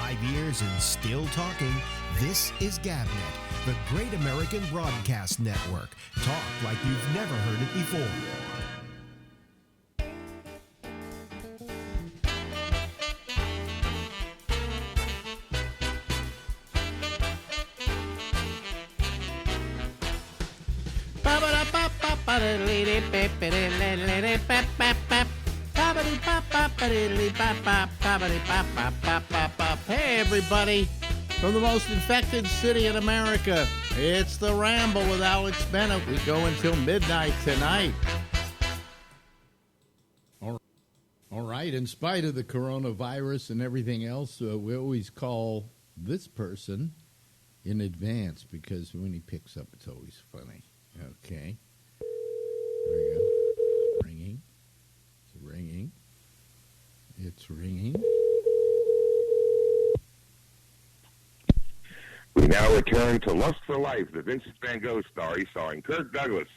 5 years and still talking. This is GabNet, the Great American Broadcast Network. Talk like you've never heard it before. Hey, everybody, from the most infected city in America, it's the Ramble with Alex Bennett. We go until midnight tonight. All right, in spite of the coronavirus and everything else, we always call this person in advance because when he picks up, it's always funny. Okay. There you go. Ringing. It's ringing. It's ringing. We now return to Lust for Life, the Vincent Van Gogh story starring Kirk Douglas.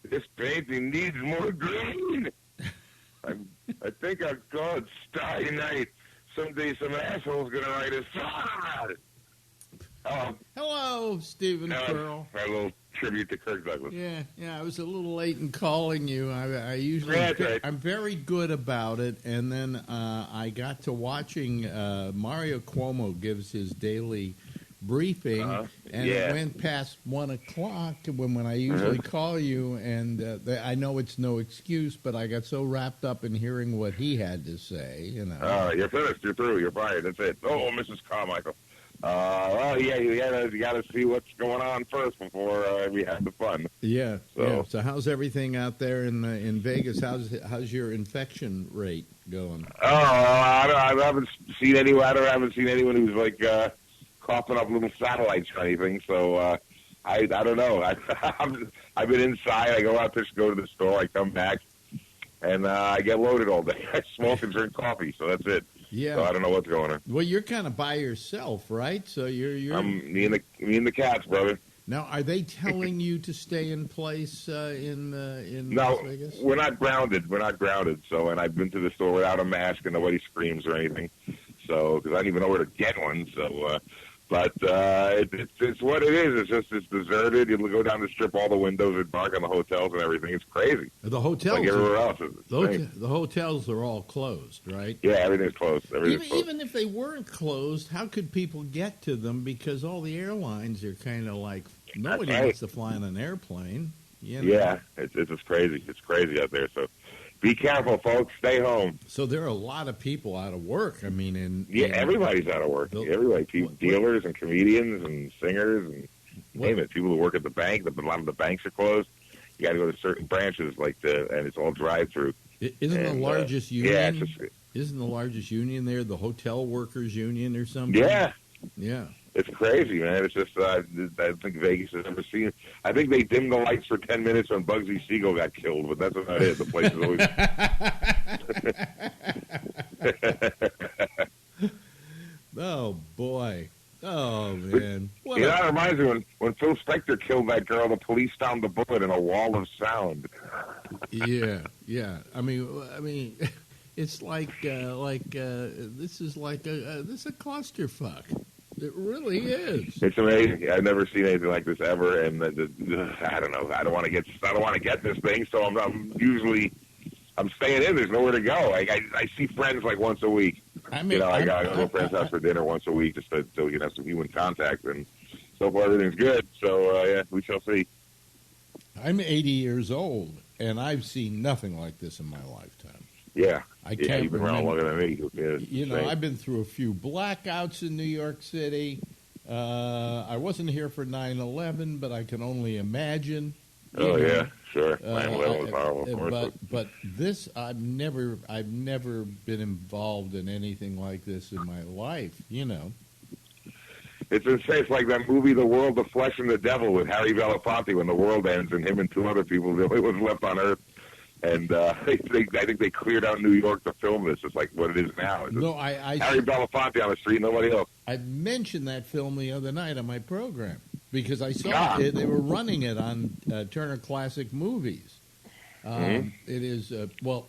This painting needs more green. I think I'll call it Starry Night. Someday some asshole's going to write a song about it. Hello, Stephen Pearl. A little tribute to Kirk Douglas. Yeah, I was a little late in calling you. I usually, right. I'm very good about it, and then I got to watching Mario Cuomo gives his daily briefing, and it went past 1 o'clock when I usually call you, and I know it's no excuse, but I got so wrapped up in hearing what he had to say, you know. You're finished. You're through. You're fired. That's it. Oh, Mrs. Carmichael. Well, yeah, you got to see what's going on first before we have the fun. Yeah. So how's everything out there in Vegas? How's your infection rate going? I haven't seen anyone. I haven't seen anyone who's like coughing up little satellites or anything. So I don't know. I've been inside. I go out to go to the store. I come back, and I get loaded all day. I smoke and drink coffee. So that's it. Yeah. So I don't know what's going on. Well, you're kind of by yourself, right? So you're me and the cats, brother. Now, are they telling you to stay in place in No, Las Vegas? we're not grounded. We're not grounded. So, and I've been to the store without a mask, and nobody screams or anything. So, because I don't even know where to get one. So, but it's what it is. It's deserted. You go down the strip, all the windows are dark on the hotels and everything. It's crazy. The hotels, like everywhere else. The hotels are all closed, right? Yeah, everything's closed. Even if they weren't closed, how could people get to them? Because all the airlines are kind of like nobody wants to fly on an airplane. You know? Yeah, it's just crazy. It's crazy out there. So. Be careful, folks. Stay home. So there are a lot of people out of work. I mean, everybody's out of work. Everybody, dealers and comedians and singers and name it. People who work at the bank. A lot of the banks are closed. You got to go to certain branches, and it's all drive-through. Isn't the largest union? Yeah, isn't the largest union there the Hotel Workers Union or something? Yeah. It's crazy, man. It's just I think Vegas has never seen it. I think they dimmed the lights for 10 minutes when Bugsy Siegel got killed, but that's about it. The place is always... Oh, boy. Oh, man. That reminds me when Phil Spector killed that girl, the police found the bullet in a wall of sound. Yeah. I mean, it's like this is like this is a clusterfuck. It really is. It's amazing. I've never seen anything like this ever, and I don't know. I don't want to get this thing, so I'm staying in. There's nowhere to go. I see friends like once a week. I go to a friend's house for dinner once a week just so we can have some human contact, and so far everything's good. So we shall see. I'm 80 years old, and I've seen nothing like this in my lifetime. Yeah. I can't you've been around longer than me. Yeah, I've been through a few blackouts in New York City. I wasn't here for 9/11, but I can only imagine. Yeah, sure. 9/11 was horrible, of course. But this, I've never been involved in anything like this in my life. You know. It's insane. It's like that movie, The World, the Flesh, and the Devil, with Harry Belafonte when the world ends and him and two other people, the only ones left on Earth. And I think they cleared out New York to film this. It's like what it is now. Harry Belafonte on the street, nobody else. I mentioned that film the other night on my program because I saw it. They were running it on Turner Classic Movies. It is,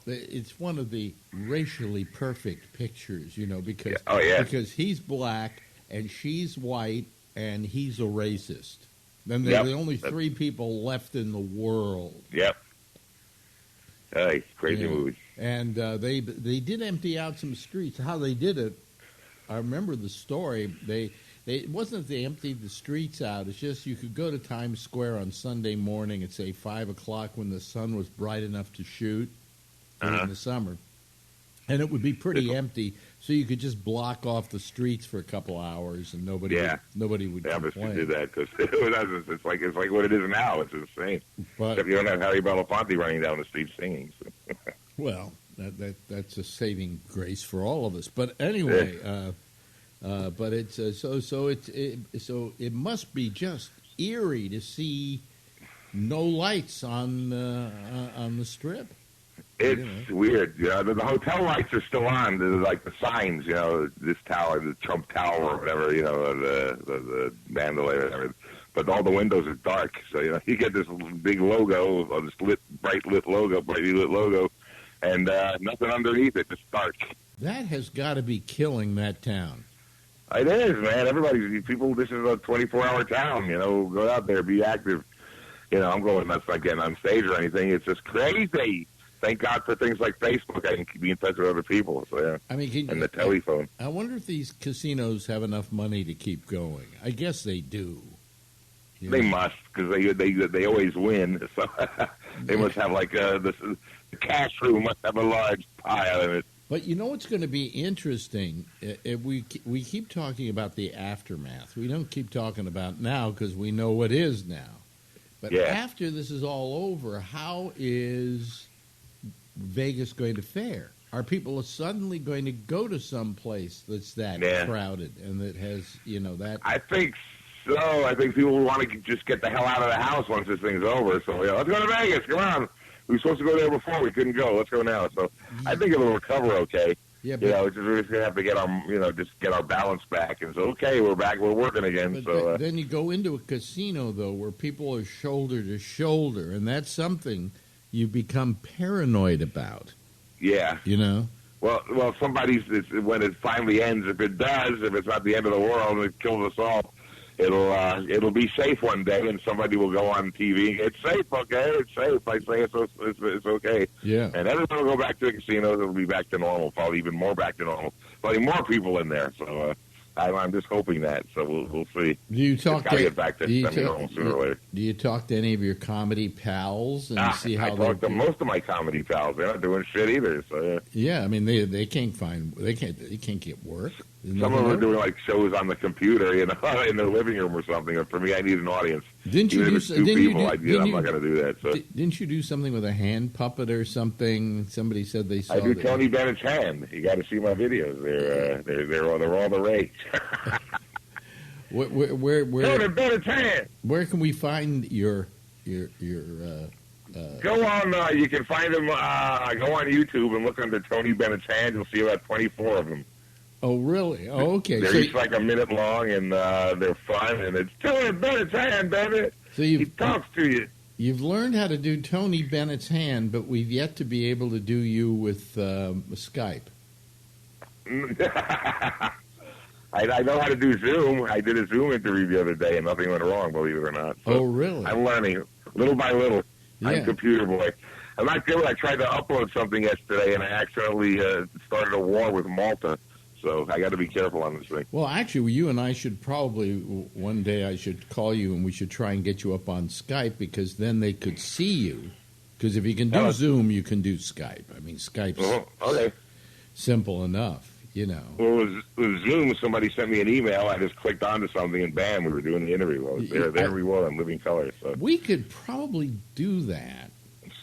it's one of the racially perfect pictures, because because he's black and she's white and he's a racist. Then there's the only three people left in the world. Yep. Crazy movie. And they did empty out some streets. How they did it, I remember the story. It wasn't that they emptied the streets out. It's just you could go to Times Square on Sunday morning at, say, 5 o'clock when the sun was bright enough to shoot in the summer. And it would be pretty empty, so you could just block off the streets for a couple hours, and nobody would complain. They did that because it's like what it is now. It's insane. But except you don't have Harry Belafonte running down the street singing. So. Well, that's a saving grace for all of us. But anyway, but it's so it must be just eerie to see no lights on the Strip. It's weird. The hotel lights are still on. There's like the signs, this tower, the Trump Tower or whatever, the Mandalay or whatever. But all the windows are dark. So, you get this big logo, or this brightly lit logo, and nothing underneath it, just dark. That has got to be killing that town. It is, man. This is a 24-hour town, go out there, be active. I'm going nuts, not getting on stage or anything. It's just crazy. Thank God for things like Facebook. I can be in touch with other people. So, yeah. I mean, and the telephone. I wonder if these casinos have enough money to keep going. I guess they do. They must, because they always win. So they must have the cash room must have a large pile in it. But what's going to be interesting? We keep talking about the aftermath. We don't keep talking about now because we know what is now. But after this is all over, how is Vegas going to fare? Are people suddenly going to go to some place that's that crowded and that has, that? I think so. I think people want to just get the hell out of the house once this thing's over. So, let's go to Vegas. Come on. We were supposed to go there before. We couldn't go. Let's go now. So I think it'll recover okay. Yeah, we're just going to have to get our, just get our balance back. And so, okay, we're back. We're working again. But then you go into a casino, though, where people are shoulder to shoulder, and that's something you become paranoid about. Yeah. Well, when it finally ends, if it does, if it's not the end of the world and it kills us all, it'll be safe one day, and somebody will go on TV. It's safe, okay? It's safe. I say it's okay. Yeah. And everyone will go back to the casinos. It'll be back to normal, probably even more back to normal. Probably more people in there. So I'm just hoping that. So we'll see. Do you talk to get back to semi-normal sooner or later? Do you talk to any of your comedy pals and see how I talk to most of my comedy pals. They're not doing shit either. So yeah, I mean they can't get work. Some of them are doing shows on the computer, in their living room or something. And for me, I need an audience. Didn't you Even do? If it's two people, I'm not going to do that. So didn't you do something with a hand puppet or something? Somebody said they saw. I do Tony Bennett's hand. You got to see my videos. They're all the rage. Where Tony Bennett's hand. Where can we find your Go on. You can find them. Go on YouTube and look under Tony Bennett's hand. You'll see about 24 of them. Oh, really? Oh, okay. They're each like a minute long, and they're fun, and it's Tony Bennett's hand, baby. So he talks to you. You've learned how to do Tony Bennett's hand, but we've yet to be able to do you with Skype. I know how to do Zoom. I did a Zoom interview the other day, and nothing went wrong, believe it or not. So oh, really? I'm learning little by little. Yeah. I'm a computer boy. I'm not good. I tried to upload something yesterday, and I accidentally started a war with Malta. So I got to be careful on this thing. Well, actually, you and I should probably, one day I should call you and we should try and get you up on Skype because then they could see you. Because if you can do Zoom, you can do Skype. I mean, Skype's simple enough, Well, with Zoom, somebody sent me an email. I just clicked onto something and bam, we were doing the interview. I was there we were on Living Color. So. We could probably do that.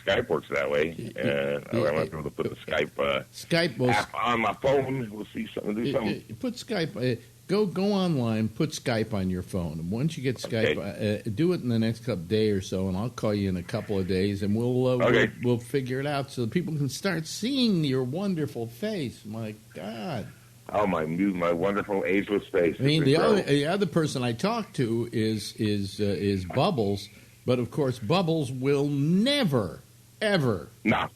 Skype works that way. I'm not able to put the Skype app on my phone. We'll see something. Do something. Put Skype. Go online. Put Skype on your phone. And once you get Skype, do it in the next day or so, and I'll call you in a couple of days, and we'll figure it out so that people can start seeing your wonderful face. My God. Oh, my wonderful ageless face. I mean, the other person I talk to is Bubbles, but of course Bubbles will never ever. No.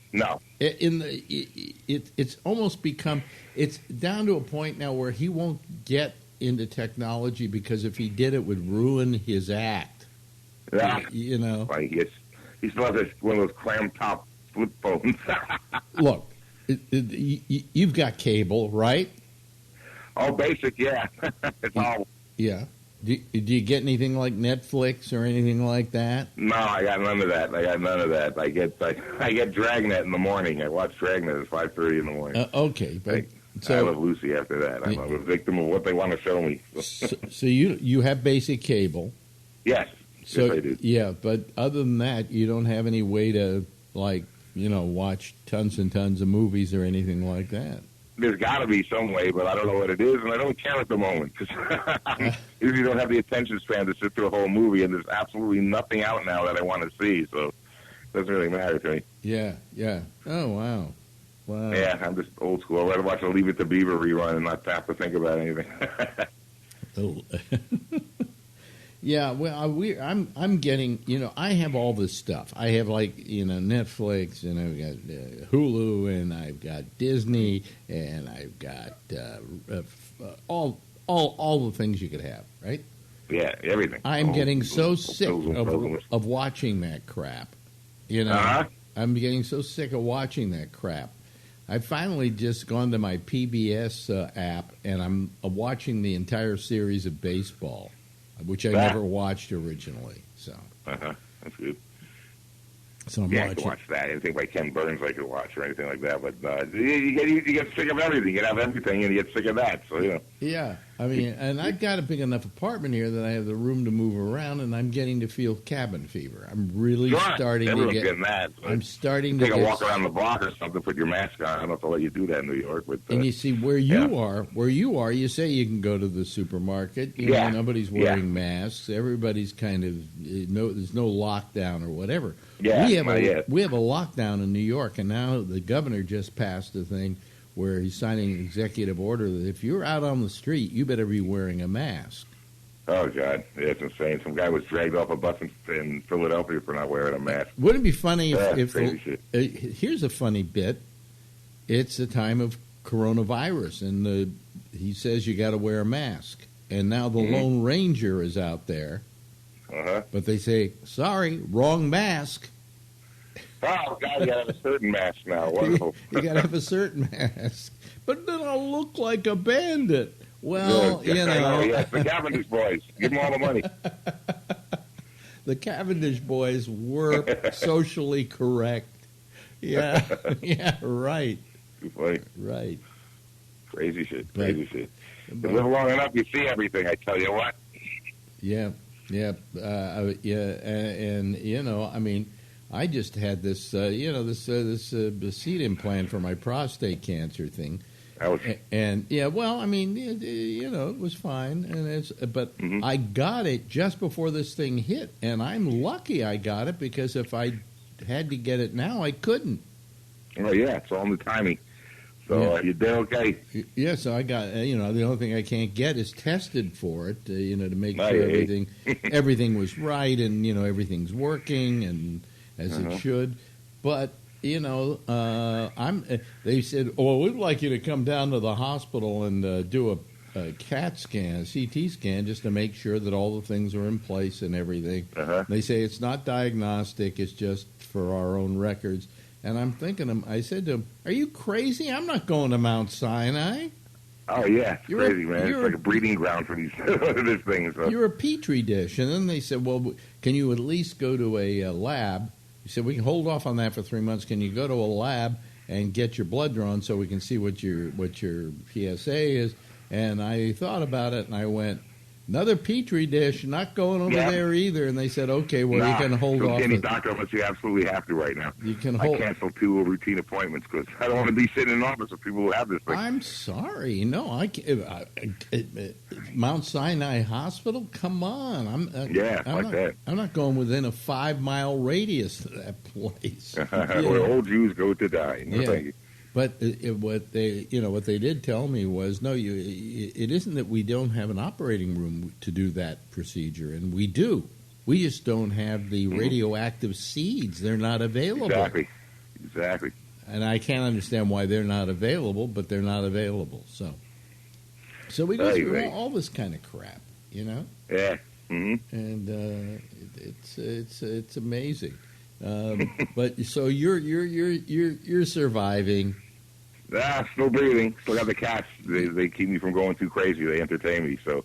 It's almost become, it's down to a point now where he won't get into technology because if he did, it would ruin his act. Yeah. You know, Like he still has one of those clam top flip phones. Look, you've got cable, right? Oh, basic, yeah. It's all. Yeah. Do you get anything like Netflix or anything like that? No, I got none of that. I get Dragnet in the morning. I watch Dragnet at 5:30 in the morning. Okay, but I love Lucy after that. I'm a victim of what they want to show me. So you have basic cable. Yes. So yes, I do. yeah, but other than that, you don't have any way to watch tons and tons of movies or anything like that. There's got to be some way, but I don't know what it is, and I don't care at the moment because I usually don't have the attention span to sit through a whole movie, and there's absolutely nothing out now that I want to see, so it doesn't really matter to me. Yeah. Oh, wow. Yeah, I'm just old school. I'd rather watch a Leave It to Beaver rerun and not have to think about anything. Oh. Yeah, well, I'm getting, I have all this stuff. I have Netflix, and I've got Hulu, and I've got Disney, and I've got all the things you could have, right? Yeah, everything. I'm getting so sick of watching that crap. I'm getting so sick of watching that crap. I've finally just gone to my PBS app, and I'm watching the entire series of baseball, which I never watched originally. So, that's good. So I'm watching. I can watch that. Anything by Ken Burns I could watch or anything like that. But you get sick of everything. You can have everything, and you get sick of that. So Yeah, I mean, and I've got a big enough apartment here that I have the room to move around, and I'm getting to feel cabin fever. I'm really starting Everyone's to get. Getting that. So I'm starting to take get, a walk around the block or something. Put your mask on. I don't know if they'll let you do that in New York. But and you see where you are, you say you can go to the supermarket. You know, nobody's wearing masks. Everybody's kind of there's no lockdown or whatever. Yeah, we have a lockdown in New York, and now the governor just passed a thing where he's signing an executive order that if you're out on the street, you better be wearing a mask. Oh, God. It's insane. Some guy was dragged off a bus in Philadelphia for not wearing a mask. Wouldn't it be funny if crazy shit. Here's a funny bit. It's the time of coronavirus, and he says you got to wear a mask. And now the Lone Ranger is out there. But they say, sorry, wrong mask. Oh, God, you got to have a certain mask now. Wonderful. You got to have a certain mask. But then I'll look like a bandit. Well, Yes, the Cavendish boys. Give them all the money. The Cavendish boys were socially correct. Yeah, yeah, right. Too funny. Right. Crazy shit. You live long enough, you see everything, I tell you what. Yeah. And I mean, I just had this, this seed implant for my prostate cancer thing. And well, I mean, it was fine, but I got it just before this thing hit, and I'm lucky I got it because if I had to get it now, I couldn't. Oh yeah, it's all in the timing. So you did okay. Yeah, so I got, the only thing I can't get is tested for it, to make sure everything was right and, everything's working and as it should. But, they said, we'd like you to come down to the hospital and do a CAT scan, a CT scan, just to make sure that all the things are in place and everything. They say it's not diagnostic, it's just for our own records. And I'm thinking, I said to him, are you crazy? I'm not going to Mount Sinai. Oh, yeah. It's crazy, man. It's like a breeding ground for these things. So. You're a petri dish. And then they said, well, can you at least go to a lab? He said, we can hold off on that for 3 months. Can you go to a lab and get your blood drawn so we can see what your PSA is? And I thought about it, and I went, another petri dish, not going over there either. And they said, okay, well, you can hold off. Don't see any doctor unless you absolutely have to right now. You can I cancel 2 routine appointments because I don't want to be sitting in an office with people who have this thing. I'm sorry. No, I can't. Mount Sinai Hospital? Come on. I'm not going within a 5-mile radius of that place. Where old Jews go to die. No, thank you. But what they did tell me was, no, it isn't that we don't have an operating room to do that procedure, and we do. We just don't have the radioactive seeds. They're not available. Exactly. And I can't understand why they're not available, but they're not available. So we go through all this kind of crap, you know? Yeah. And it's amazing. But so you're surviving. Still breathing. Still got the cats. They keep me from going too crazy. They entertain me. So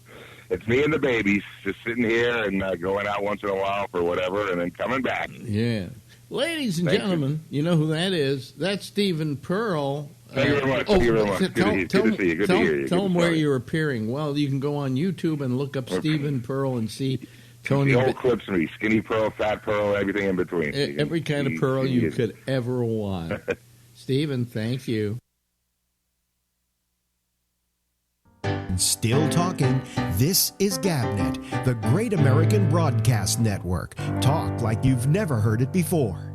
it's me and the babies just sitting here and going out once in a while for whatever, and then coming back. Yeah. Ladies and gentlemen, you know who that is? That's Stephen Pearl. Thank you very much. Thank you very much. Good to see you. Good to hear you. Tell them where you're appearing. Well, you can go on YouTube and look up Stephen Pearl and see Tony. The whole clips of me: skinny pearl, fat pearl, everything in between. Every kind of pearl you could ever want. Stephen, thank you. Still talking. This is GabNet, the Great American Broadcast Network. Talk like you've never heard it before.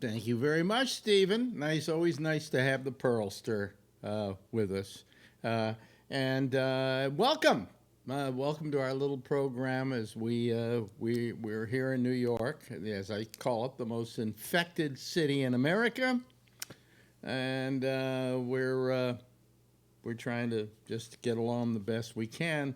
Thank you very much, Stephen. Always nice to have the Pearlster with us. And welcome. Welcome to our little program as we're here in New York, as I call it, the most infected city in America. And we're trying to just get along the best we can.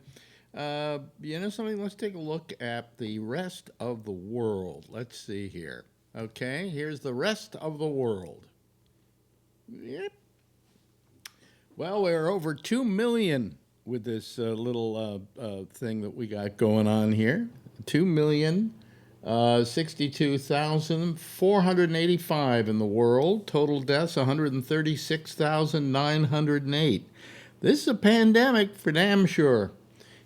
You know something? Let's take a look at the rest of the world. Let's see here. Okay, here's the rest of the world. Yep. Well, we're over 2 million with this little thing that we got going on here. 2,062,485 in the world. Total deaths, 136,908. This is a pandemic for damn sure.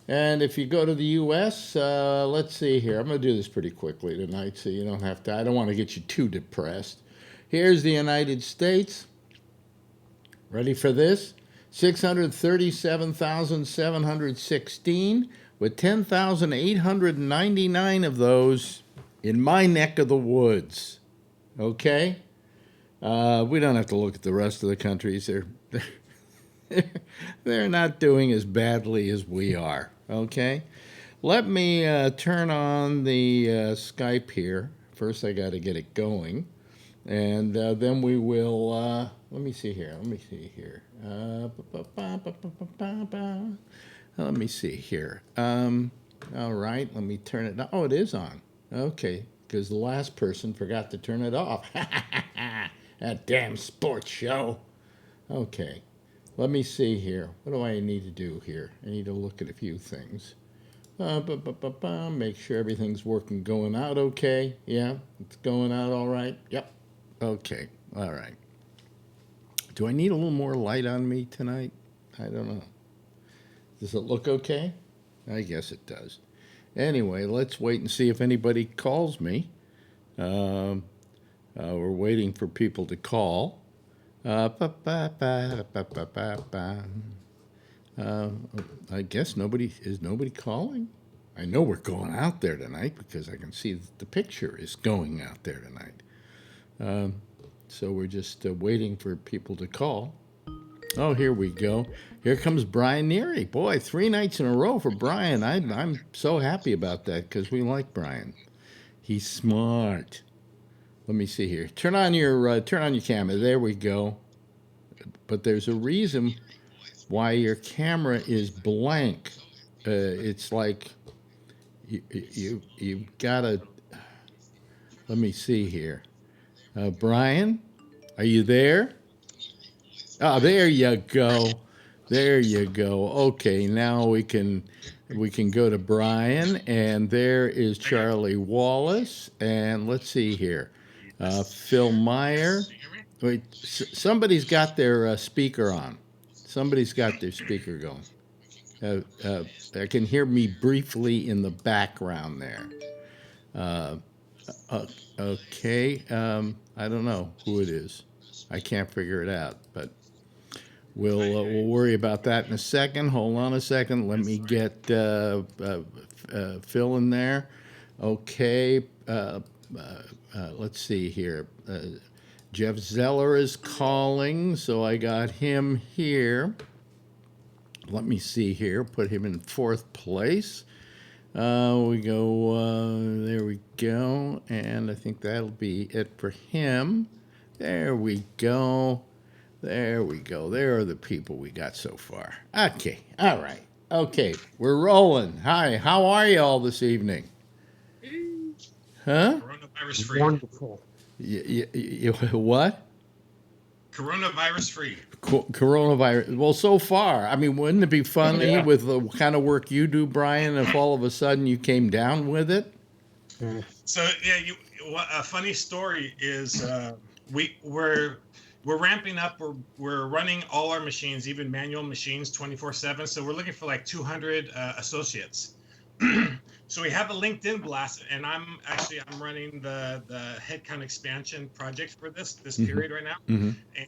And if you go to the U.S., let's see here. I'm going to do this pretty quickly tonight so you don't have to. I don't want to get you too depressed. Here's the United States. Ready for this? 637,716, with 10,899 of those in my neck of the woods. Okay? We don't have to look at the rest of the countries. They're not doing as badly as we are. Okay? Let me turn on the Skype here. First, I got to get it going. And then we will, let me see here. Let me see here. All right, let me turn it on. Oh, it is on. Okay, because the last person forgot to turn it off. That damn sports show. Okay, let me see here. What do I need to do here? I need to look at a few things. Make sure everything's going out okay. Yeah, it's going out all right. Yep. Okay, all right. Do I need a little more light on me tonight? I don't know. Does it look okay? I guess it does. Anyway, let's wait and see if anybody calls me. We're waiting for people to call. I guess nobody calling? I know we're going out there tonight because I can see that the picture is going out there tonight. So we're just waiting for people to call. Oh, here we go. Here comes Brian Neary. Boy, 3 nights in a row for Brian. I'm so happy about that because we like Brian. He's smart. Let me see here. Turn on your camera. There we go. But there's a reason why your camera is blank. It's like you've got to. Let me see here. Brian, are you there? Oh, there you go. There you go. Okay, now we can go to Brian, and there is Charlie Wallace, and let's see here. Phil Meyer. Wait, somebody's got their speaker on. Somebody's got their speaker going. I can hear me briefly in the background there. Okay, I don't know who it is. I can't figure it out, but we'll worry about that in a second. Hold on a second. Let me get Phil in there. Okay, let's see here. Jeff Zeller is calling, so I got him here. Let me see here. Put him in 4th place. We go, there we go. And I think that'll be it for him. There we go. There we go. There are the people we got so far. Okay. All right. Okay. We're rolling. Hi. How are you all this evening? Huh? Coronavirus free. Wonderful. What? Coronavirus free. Coronavirus. Well, so far, I mean, wouldn't it be funny with the kind of work you do, Brian, if all of a sudden you came down with it? So yeah, a funny story is we're ramping up. We're running all our machines, even manual machines, 24/7. So we're looking for like 200 associates. So we have a LinkedIn blast, and I'm running the headcount expansion project for this period right now. Mm-hmm. And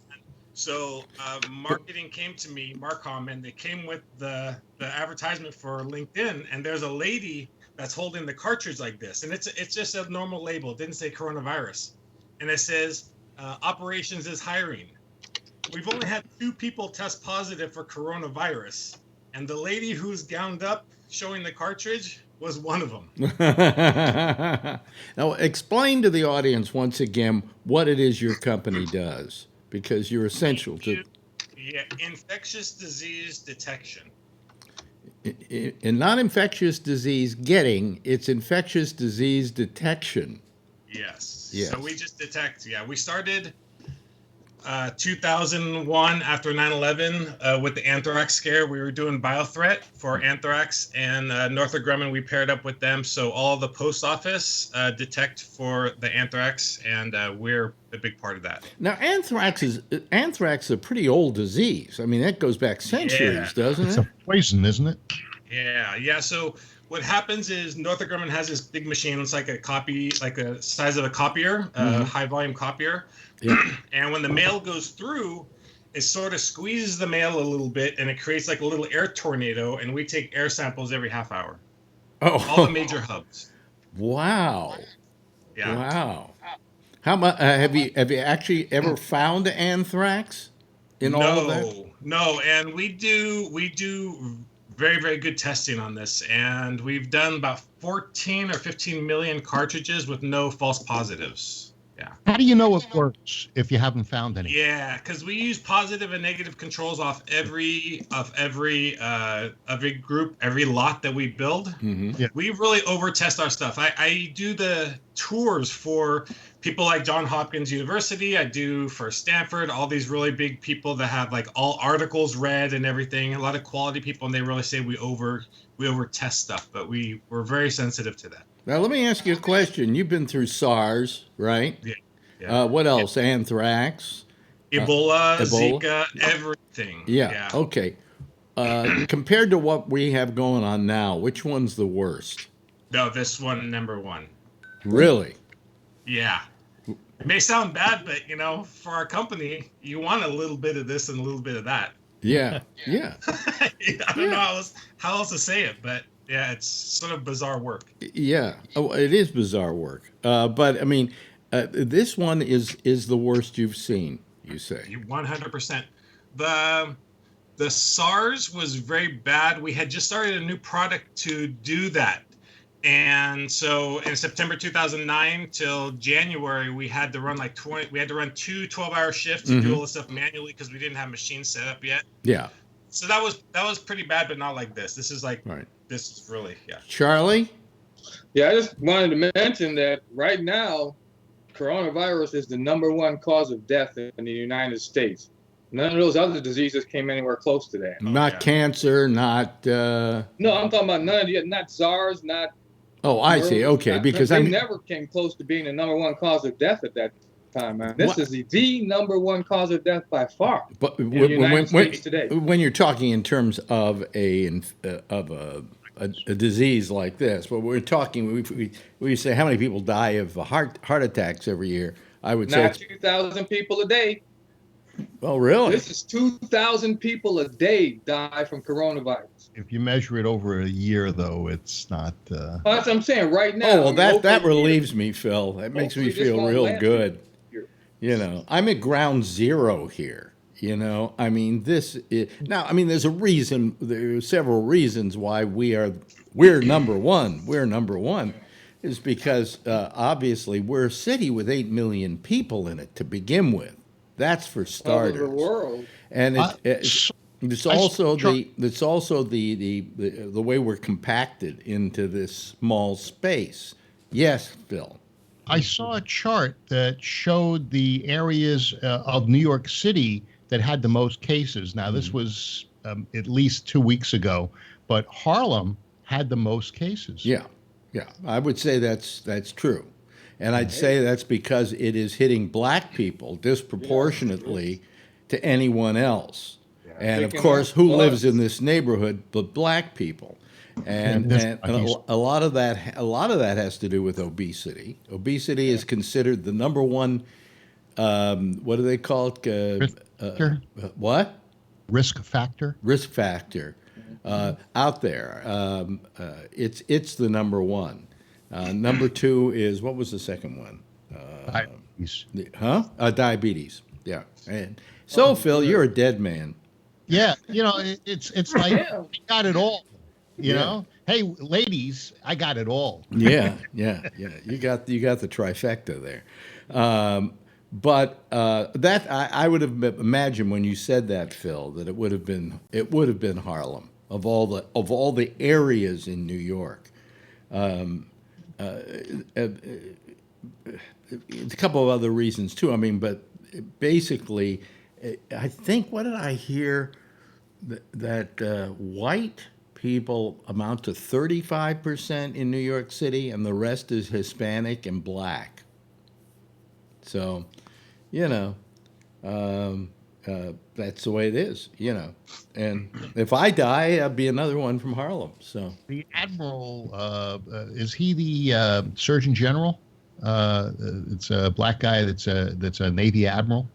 so marketing came to me, Marcom, and they came with the advertisement for LinkedIn. And there's a lady that's holding the cartridge like this, and it's just a normal label. It didn't say coronavirus, and it says operations is hiring. We've only had 2 people test positive for coronavirus, and the lady who's gowned up showing the cartridge was one of them. Now, explain to the audience once again what it is your company does, because you're essential to. Yeah, infectious disease detection. And not infectious disease getting, it's infectious disease detection. Yes. Yes. So we just detect. Yeah, we started 2001 after 9/11 with the anthrax scare. We were doing biothreat for anthrax, and Northrop Grumman, we paired up with them. So all the post office detect for the anthrax, and we're a big part of that. Now, anthrax is a pretty old disease. I mean, that goes back centuries, doesn't It's it? a poison, isn't it? Yeah. So what happens is Northrop Grumman has this big machine. It's like the size of a copier, high volume copier. Yeah. And when the mail goes through, it sort of squeezes the mail a little bit, and it creates like a little air tornado. And we take air samples every half hour. Oh, all the major hubs. Wow. Yeah. Wow. How much have you actually ever found anthrax in all of that? No, and we do very, very good testing on this, and we've done about 14 or 15 million cartridges with no false positives. Yeah. How do you know it works if you haven't found any? Yeah, because we use positive and negative controls off every group, every lot that we build. Mm-hmm. Yeah. We really over-test our stuff. I do the tours for people like Johns Hopkins University. I do for Stanford, all these really big people that have like all articles read and everything. A lot of quality people, and they really say we over-test stuff, but we're very sensitive to that. Now, let me ask you a question. You've been through SARS, right? Yeah. What else? Yeah. Anthrax? Ebola, Zika, everything. Yeah. Okay. Compared to what we have going on now, which one's the worst? No, this one, number one. Really? Yeah. It may sound bad, but, for our company, you want a little bit of this and a little bit of that. Yeah. Yeah. I don't know how else to say it, but yeah, it's sort of bizarre work. Yeah. Oh, it is bizarre work. But, I mean, this one is the worst you've seen, you say. 100%. The SARS was very bad. We had just started a new product to do that. And so in September 2009 till January, we had to run we had to run 2 12-hour shifts to do all this stuff manually because we didn't have machines set up yet. Yeah. So that was pretty bad, but not like this. This is like, right. This is really, yeah. Charlie? Yeah, I just wanted to mention that right now, coronavirus is the #1 cause of death in the United States. None of those other diseases came anywhere close to that. Not cancer, not... No, I'm talking about none of the, not SARS, not... Oh, I see. Okay, because they never came close to being the #1 cause of death at that time, man. This is the #1 cause of death by far. But in the United States today. When you're talking in terms of a disease like this, well, we're talking. We say how many people die of heart attacks every year. I would say 2,000 people a day. Oh, really? This is 2,000 people a day die from coronavirus. If you measure it over a year, though, it's not. Well, that's what I'm saying right now. Oh, well, that relieves me, Phil. That makes me feel real good. I'm at ground zero here. You know, I mean, this is, now. I mean, there's a reason. There are several reasons why we're number one. We're number one, is because obviously we're a city with 8 million people in it to begin with. That's for starters. Of the world. And it's also the way we're compacted into this small space. Yes, Phil. I saw a chart that showed the areas of New York City that had the most cases. Now, this was at least 2 weeks ago, but Harlem had the most cases. Yeah, I would say that's true. And I'd say that's because it is hitting black people disproportionately to anyone else. And of course, who lives in this neighborhood but black people? And a lot of that has to do with obesity. Obesity is considered the number one. What do they call it? What? Risk factor. Risk factor out there. It's the number one. Number two is, what was the second one? Diabetes. Diabetes. Yeah. And so, Phil, you're a dead man. Yeah, you know, it's like I got it all. You know, hey, ladies, I got it all. Yeah. You got the trifecta there. But that I would have imagined when you said that, Phil, that it would have been Harlem of all the areas in New York. A couple of other reasons too. I mean, but basically, I think, what did I hear, that white people amount to 35% in New York City, and the rest is Hispanic and black. So, you know, that's the way it is, you know. And if I die, I'll be another one from Harlem. So the Admiral, is he the Surgeon General? It's a black guy that's a Navy Admiral.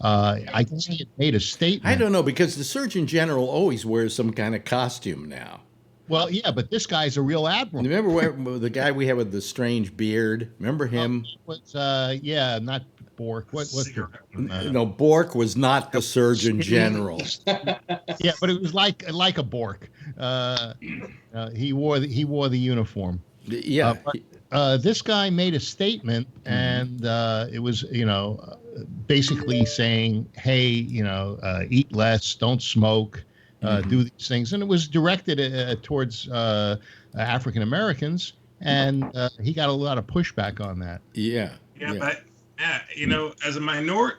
I guess he had made a statement. I don't know, because the Surgeon General always wears some kind of costume now. Well, yeah, but this guy's a real admiral. Remember the guy we had with the strange beard? Remember him? Not Bork. No, Bork was not the Surgeon General. Yeah, but it was like a Bork. He wore the uniform. Yeah. This guy made a statement, and it was, basically saying, hey, eat less, don't smoke, do these things. And it was directed towards African Americans, and he got a lot of pushback on that. Yeah. But as a minority,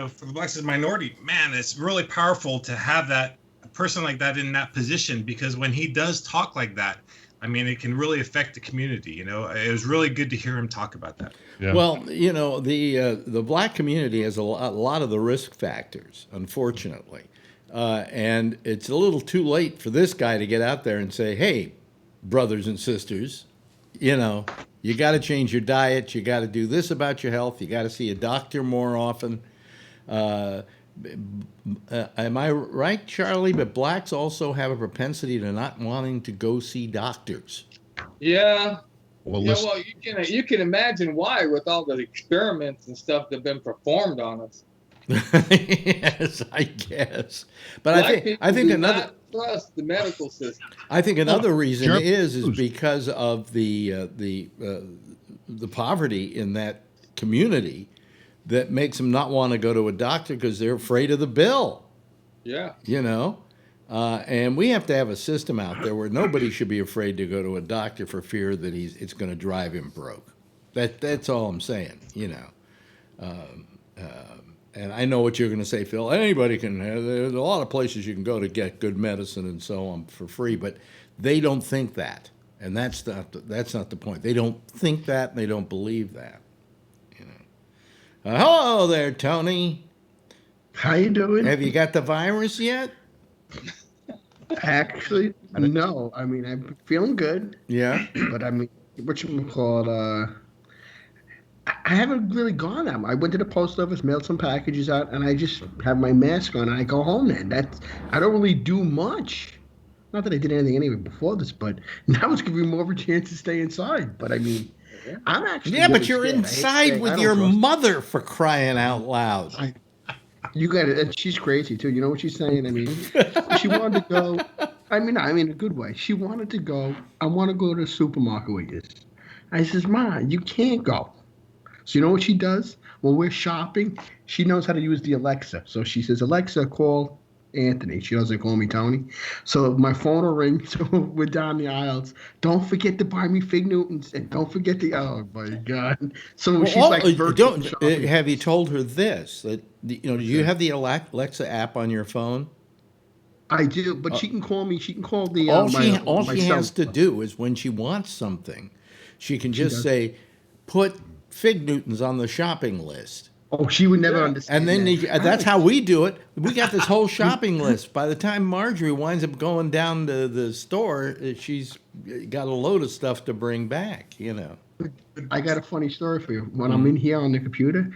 for the blacks as a minority, man, it's really powerful to have a person like that in that position, because when he does talk like that, I mean, it can really affect the community. It was really good to hear him talk about that. Yeah. Well, the black community has a lot of the risk factors, unfortunately. And it's a little too late for this guy to get out there and say, hey, brothers and sisters, you got to change your diet. You got to do this about your health. You got to see a doctor more often. Am I right, Charlie? But blacks also have a propensity to not wanting to go see doctors. Yeah. Well, you can imagine why, with all the experiments and stuff that have been performed on us. Yes, I guess. But I think another not trust the medical system. I think another reason is because of the poverty in that community that makes them not want to go to a doctor, because they're afraid of the bill. Yeah. And we have to have a system out there where nobody should be afraid to go to a doctor for fear that it's going to drive him broke. That's all I'm saying, And I know what you're going to say, Phil. Anybody can. There's a lot of places you can go to get good medicine and so on for free, but they don't think that, and that's not the point. They don't think that, and they don't believe that. Hello there, Tony. How you doing? Have you got the virus yet? Actually, no. I mean, I'm feeling good. Yeah. But I mean, whatchamacallit, I haven't really gone out. I went to the post office, mailed some packages out, and I just have my mask on, and I go home then. I don't really do much. Not that I did anything anyway before this, but now it's giving me more of a chance to stay inside. But I mean, I'm actually... Yeah, but you're inside with your mother, for crying out loud. You got it. And she's crazy too. You know what she's saying? I mean, she wanted to go. I mean, a good way. She wanted to go. I want to go to the supermarket with you. I says, Ma, you can't go. So you know what she does? When we're shopping, she knows how to use the Alexa. So she says, Alexa, call Anthony. She doesn't call me Tony. So my phone will ring. So we're down the aisles. Don't forget to buy me Fig Newtons, and don't forget the. Oh my God! So she's like, have you told her this? That do you have the Alexa app on your phone? I do, but she can call me. She can call the. All she has to do is when she wants something, she can just say, "Put Fig Newtons on the shopping list." Oh, she would never understand. And then that's how we do it. We got this whole shopping list. By the time Marjorie winds up going down to the store, she's got a load of stuff to bring back, I got a funny story for you. When I'm in here on the computer,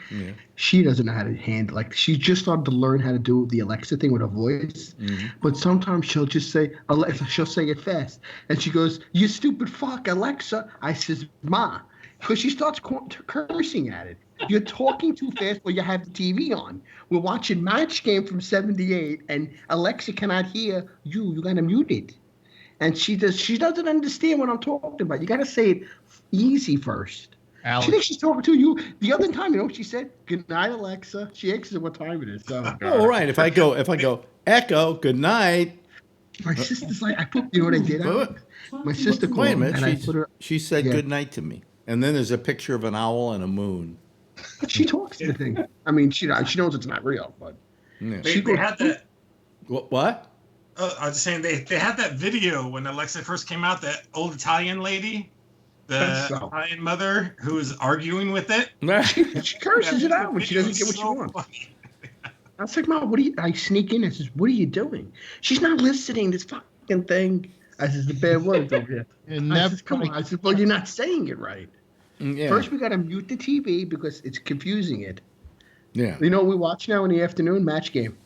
she doesn't know how to handle. Like, she just started to learn how to do the Alexa thing with her voice. But sometimes she'll just say, Alexa, she'll say it fast. And she goes, "You stupid fuck, Alexa." I says, "Ma." Because she starts cursing at it. You're talking too fast while you have the TV on. We're watching Match Game from '78, and Alexa cannot hear you. You got to mute it. And she doesn't understand what I'm talking about. You got to say it easy first. Alex. She thinks she's talking to you. The other time, you know what she said? "Good night, Alexa." She asks her what time it is. Oh, right. If I go, "Echo, good night." My sister's like, you know what I did? My sister called. Wait a minute. She said good night to me. And then there's a picture of an owl and a moon. She talks to the thing. I mean, she knows it's not real, but they had that. What? Oh, I was just saying they had that video when Alexa first came out. That old Italian lady, the Italian mother, who was arguing with it. She curses it out when she doesn't get what she wants. I was like, "Mom, I sneak in and says, what are you doing?" She's not listening. This fucking thing. I says, "The bad words over here." I says, "Come on." I said, "Well, you're not saying it right." Yeah. First, we got to mute the TV because it's confusing it. Yeah. You know what we watch now in the afternoon? Match Game.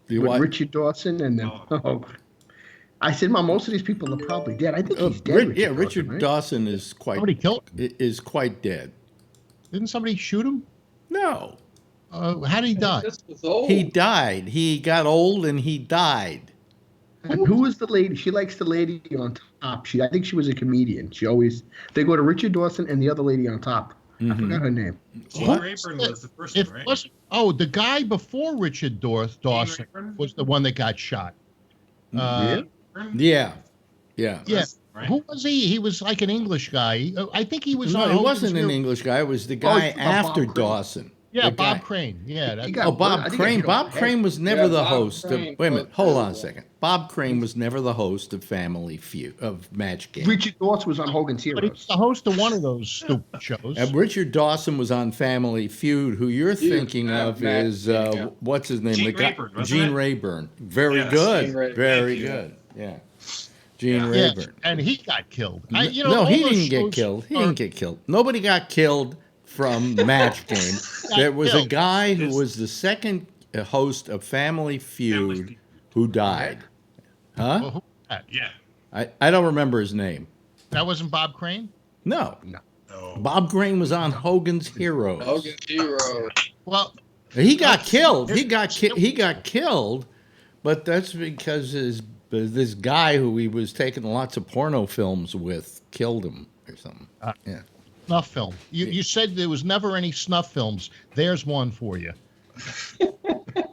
With Richard Dawson and then. I said, "Mom, most of these people are probably dead." I think he's dead. Richard Dawson is quite. Somebody killed him. Is quite dead. Didn't somebody shoot him? No. How did he die? He died. He got old and he died. And who was the lady? She likes the lady on top. I think she was a comedian. They go to Richard Dawson and the other lady on top. I forgot her name. Jean Rayburn was the first one, right? The guy before Richard Dawson was the one that got shot. Yeah. Right. Who was he? He was like an English guy. I think he was. No, he wasn't an English guy. It was the guy after Dawson. Yeah, Bob Crane. Yeah. Bob Crane. Bob Crane was never the host. Wait a minute. Hold on a second. Bob Crane was never the host of Family Feud, of Match Game. Richard Dawson was on Hogan's Heroes. But he was the host of one of those stupid shows. And Richard Dawson was on Family Feud. Who you're thinking of is, what's his name? Gene Rayburn. Very good. Very good. Yeah. Gene Rayburn. And he got killed. He didn't get killed. He didn't get killed. Nobody got killed from Match Game. There was a guy who was the second host of Family Feud who died. Huh? Yeah. I don't remember his name. That wasn't Bob Crane? No. Bob Crane was on Hogan's Heroes. Well, he got killed. He got killed, but that's because this guy who he was taking lots of porno films with killed him or something. Yeah. Snuff film. You said there was never any snuff films. There's one for you.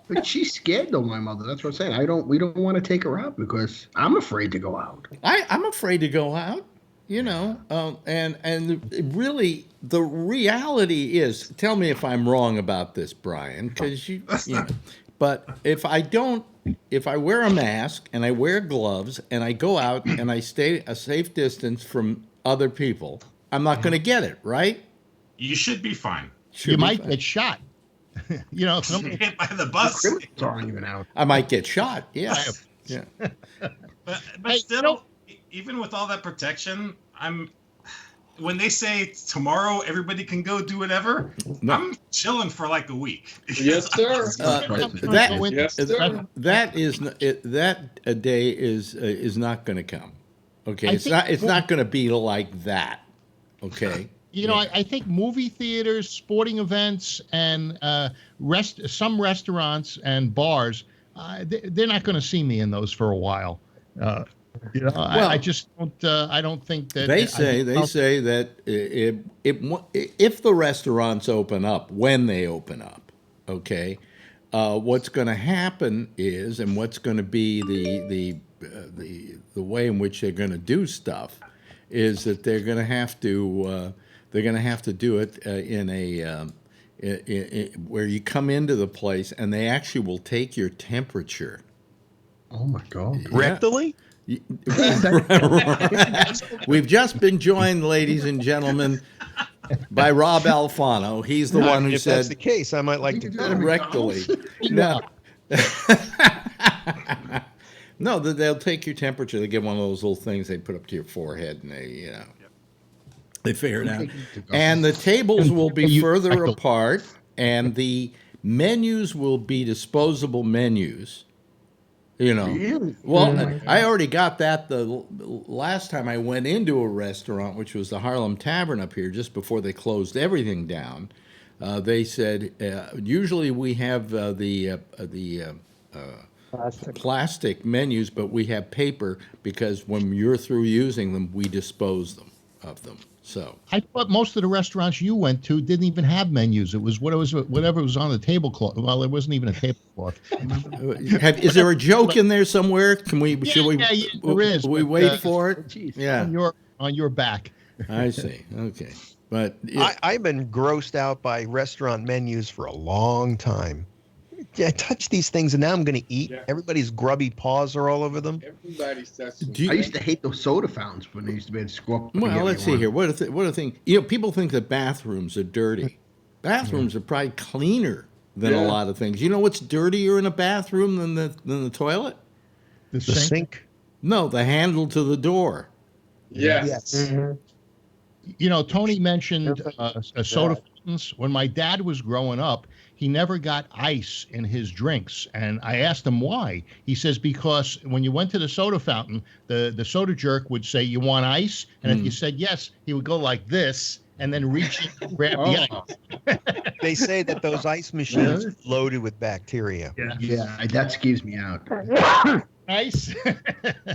But she's scared though, my mother. That's what I'm saying. We don't want to take her out because I'm afraid to go out. I'm afraid to go out. And really the reality is, tell me if I'm wrong about this, Brian, because you know, but if I wear a mask and I wear gloves and I go out and I stay a safe distance from other people, I'm not going to get it, right? You should be fine. You might get shot. Hit by the bus. Aren't even out. I might get shot. Yeah. Yeah. But still, even with all that protection, when they say tomorrow everybody can go do whatever, I'm chilling for like a week. Yes, sir. That day is not going to come. Okay, it's not going to be like that. Okay, You know, I think movie theaters, sporting events, and some restaurants and bars, they're not going to see me in those for a while. You know, I just don't. I don't think that they say that if the restaurants open up, when they open up, okay, what's going to happen is, and what's going to be the way in which they're going to do stuff, is that they're going to have to do it in a where you come into the place and they actually will take your temperature. Oh my God! Rectally? We've just been joined, ladies and gentlemen, by Rob Alfano. He's the one who if said, that's the case, I might like to go. rectally. No, they'll take your temperature. They get one of those little things they put up to your forehead, and they figure it out. And the tables will be further apart, and the menus will be disposable menus. You know, Really? well, I already got that the last time I went into a restaurant, which was the Harlem Tavern up here, just before they closed everything down. They said usually we have the plastic menus, but we have paper because when you're through using them, we dispose of them. So I thought most of the restaurants you went to didn't even have menus. It was whatever was on the tablecloth. Well, there wasn't even a tablecloth. is there a joke in there somewhere? Can we? Yeah, should we? yeah, there is. We wait for it. Geez. Yeah, on your back. I see. Okay, but I've been grossed out by restaurant menus for a long time. I touch these things and now I'm going to eat. Yeah. Everybody's grubby paws are all over them. Everybody's touching. do you, I used to hate those soda fountains when they used to be able to score. well, let's see here. What a thing. You know, people think that bathrooms are dirty. Bathrooms are probably cleaner than a lot of things. You know what's dirtier in a bathroom than the toilet? The The sink. No, the handle to the door. Yes. Yes. You know, Tony mentioned soda fountains. When my dad was growing up, he never got ice in his drinks. And I asked him why. He says, because when you went to the soda fountain, the soda jerk would say, "You want ice?" And if you said yes, he would go like this and then reach in and grab the ice. They say that those ice machines are loaded with bacteria. Yeah, that skeeves me out. Ice.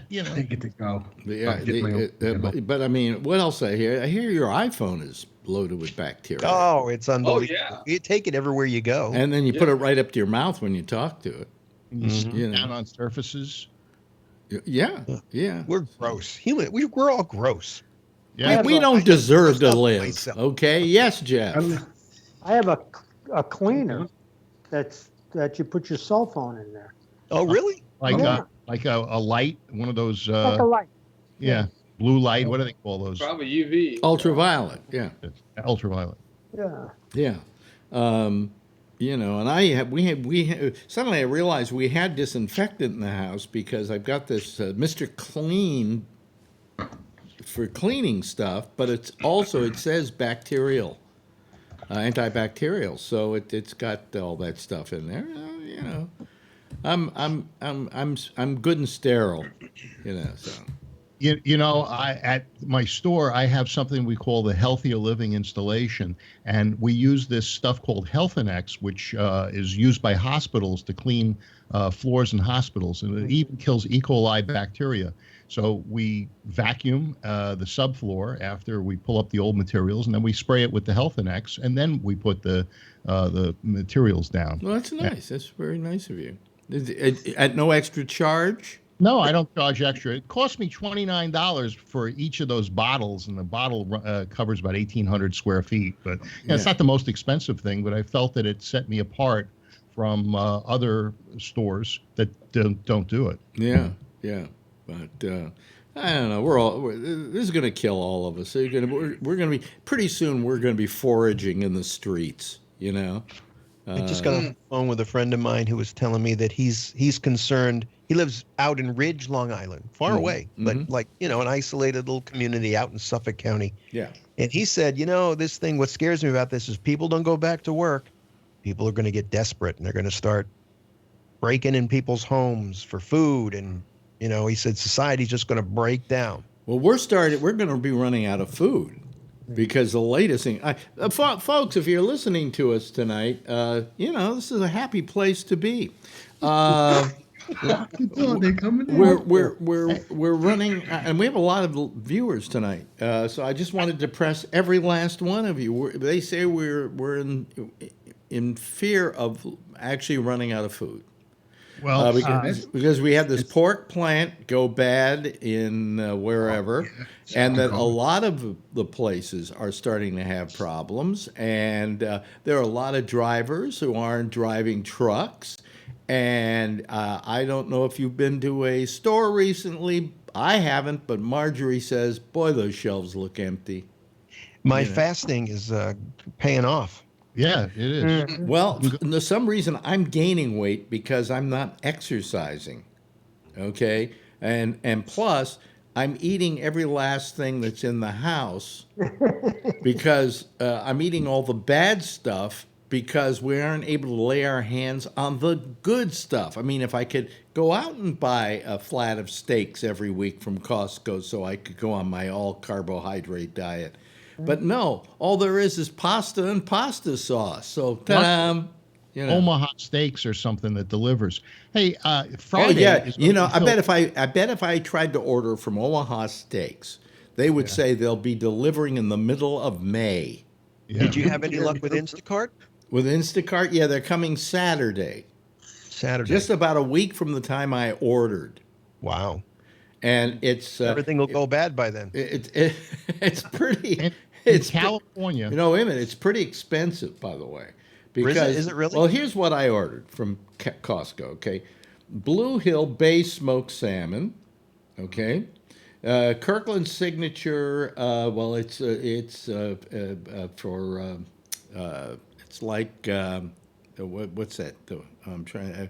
You know. They get to go. But I mean, what else I hear? I hear your iPhone is loaded with bacteria. Oh, it's unbelievable. yeah. You take it everywhere you go. And then you put it right up to your mouth when you talk to it. You know. Down on surfaces. Yeah. We're gross. We're all gross. Yeah. We don't deserve to up live. myself. Okay. Yes, Jeff. I have a cleaner that you put your cell phone in there. Oh, really? Like a light, one of those. Like a light. Yeah, blue light. What do they call those? Probably UV. Ultraviolet. Yeah. Ultraviolet. Yeah. Yeah. You know, and we had suddenly I realized we had disinfectant in the house because I've got this Mr. Clean for cleaning stuff, but it says bacterial, antibacterial, so it's got all that stuff in there. You know, I'm good and sterile, you know. So. You know, at my store, I have something we call the Healthier Living installation, and we use this stuff called Healthinex, which is used by hospitals to clean floors in hospitals, and it even kills E. coli bacteria. So we vacuum the subfloor after we pull up the old materials, and then we spray it with the Healthinex, and then we put the materials down. Well, that's nice. That's very nice of you. At no extra charge? No, I don't charge extra. It cost me $29 for each of those bottles, and the bottle covers about 1,800 square feet. But it's not the most expensive thing, but I felt that it set me apart from other stores that don't do it. Yeah. But I don't know. This is going to kill all of us. We're going to be pretty soon. We're going to be foraging in the streets. You know. I just got on the phone with a friend of mine who was telling me that he's concerned. He lives out in Ridge, Long Island, far away, but like, you know, an isolated little community out in Suffolk County. Yeah. And he said, you know, this thing, what scares me about this is people don't go back to work. People are going to get desperate and they're going to start breaking in people's homes for food. And, you know, he said society's just going to break down. Well, we're going to be running out of food. Because the latest thing, folks, if you're listening to us tonight, this is a happy place to be. We're running, and we have a lot of viewers tonight. So I just wanted to press every last one of you. They say we're in fear of actually running out of food. Well, because we had this pork plant go bad in wherever, and that a lot of the places are starting to have problems, and there are a lot of drivers who aren't driving trucks, and I don't know if you've been to a store recently. I haven't, but Marjorie says, boy, those shelves look empty. My fasting is paying off. Yeah, it is. Well, for some reason, I'm gaining weight because I'm not exercising, okay? And plus, I'm eating every last thing that's in the house because I'm eating all the bad stuff because we aren't able to lay our hands on the good stuff. I mean, if I could go out and buy a flat of steaks every week from Costco so I could go on my all-carbohydrate diet. But no, all there is pasta and pasta sauce. So, Omaha Steaks or something that delivers. Hey, Friday. Oh yeah, I bet if I tried to order from Omaha Steaks, they would say they'll be delivering in the middle of May. Yeah. Did you have any luck with Instacart? With Instacart, yeah, they're coming Saturday. Just about a week from the time I ordered. Wow. And it's everything will go bad by then. It's pretty. It's California. Wait a minute. It's pretty expensive, by the way. Because is it really? Well, here's what I ordered from Costco. Okay, Blue Hill Bay smoked salmon. Okay, Kirkland signature. It's like what's that? I'm trying.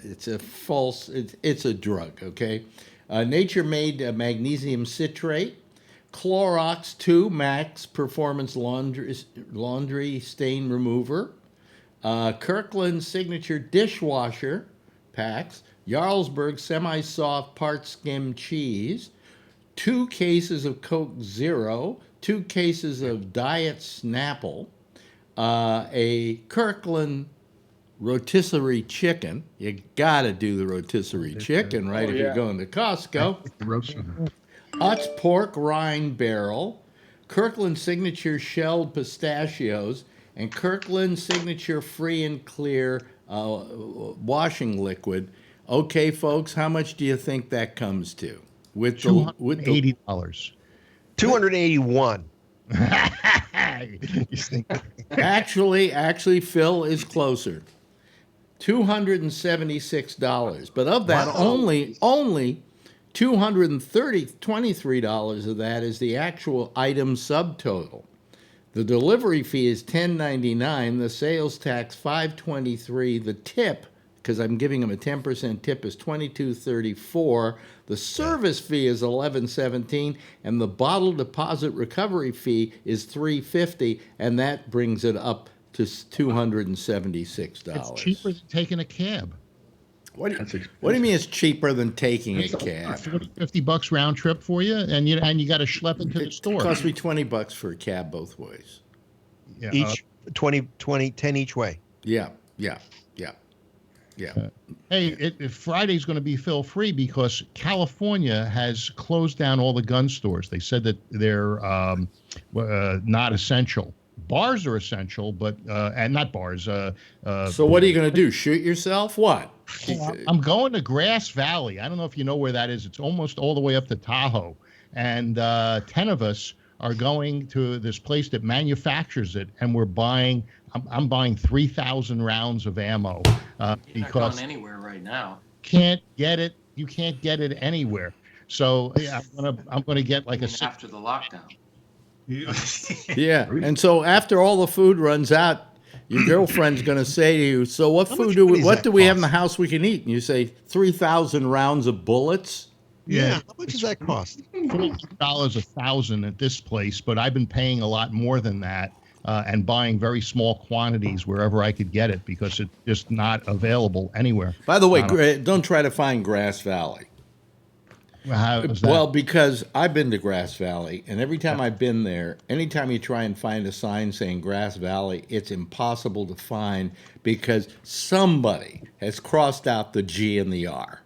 It's a false. It's a drug. Okay. Nature Made magnesium citrate, Clorox 2 Max Performance laundry stain remover, Kirkland Signature dishwasher packs, Jarlsberg semi-soft part skim cheese, 2 cases of Coke Zero, 2 cases of Diet Snapple, a Kirkland rotisserie chicken. You gotta do the rotisserie chicken, right? If you're going to Costco. Utz pork rind barrel, Kirkland signature shelled pistachios, and Kirkland signature free and clear washing liquid. Okay, folks, how much do you think that comes to? With $280. $281. Actually, Phil is closer. $276, but of that, only $23 of that is the actual item subtotal. The delivery fee is $10.99. The sales tax $5.23. The tip, because I'm giving them a 10% tip, is $22.34. The service fee is $11.17, and the bottle deposit recovery fee is $3.50, and that brings it up to $276. It's cheaper than taking a cab. What do you mean it's cheaper than taking a cab? $50 round trip for you, and you got to schlep into the store. It cost me $20 for a cab both ways. Yeah, each 10 each way. Yeah. Hey, Friday's going to be Phil free because California has closed down all the gun stores. They said that they're not essential. Bars are essential, but and not bars. So what are you going to do? Shoot yourself? What? I'm going to Grass Valley. I don't know if you know where that is. It's almost all the way up to Tahoe, and 10 of us are going to this place that manufactures it, and we're buying. I'm buying 3,000 rounds of ammo because not going anywhere right now. Can't get it. You can't get it anywhere. So yeah, I'm gonna get like after the lockdown. Yeah, and so after all the food runs out, your girlfriend's going to say to you, "So what food do we have in the house we can eat?" And you say, 3,000 rounds of bullets. Yeah, how much does that cost? $40 a thousand at this place, but I've been paying a lot more than that and buying very small quantities wherever I could get it because it's just not available anywhere. By the way, don't try to find Grass Valley. How was that? Well, because I've been to Grass Valley, and every time I've been there, anytime you try and find a sign saying Grass Valley, it's impossible to find because somebody has crossed out the G and the R.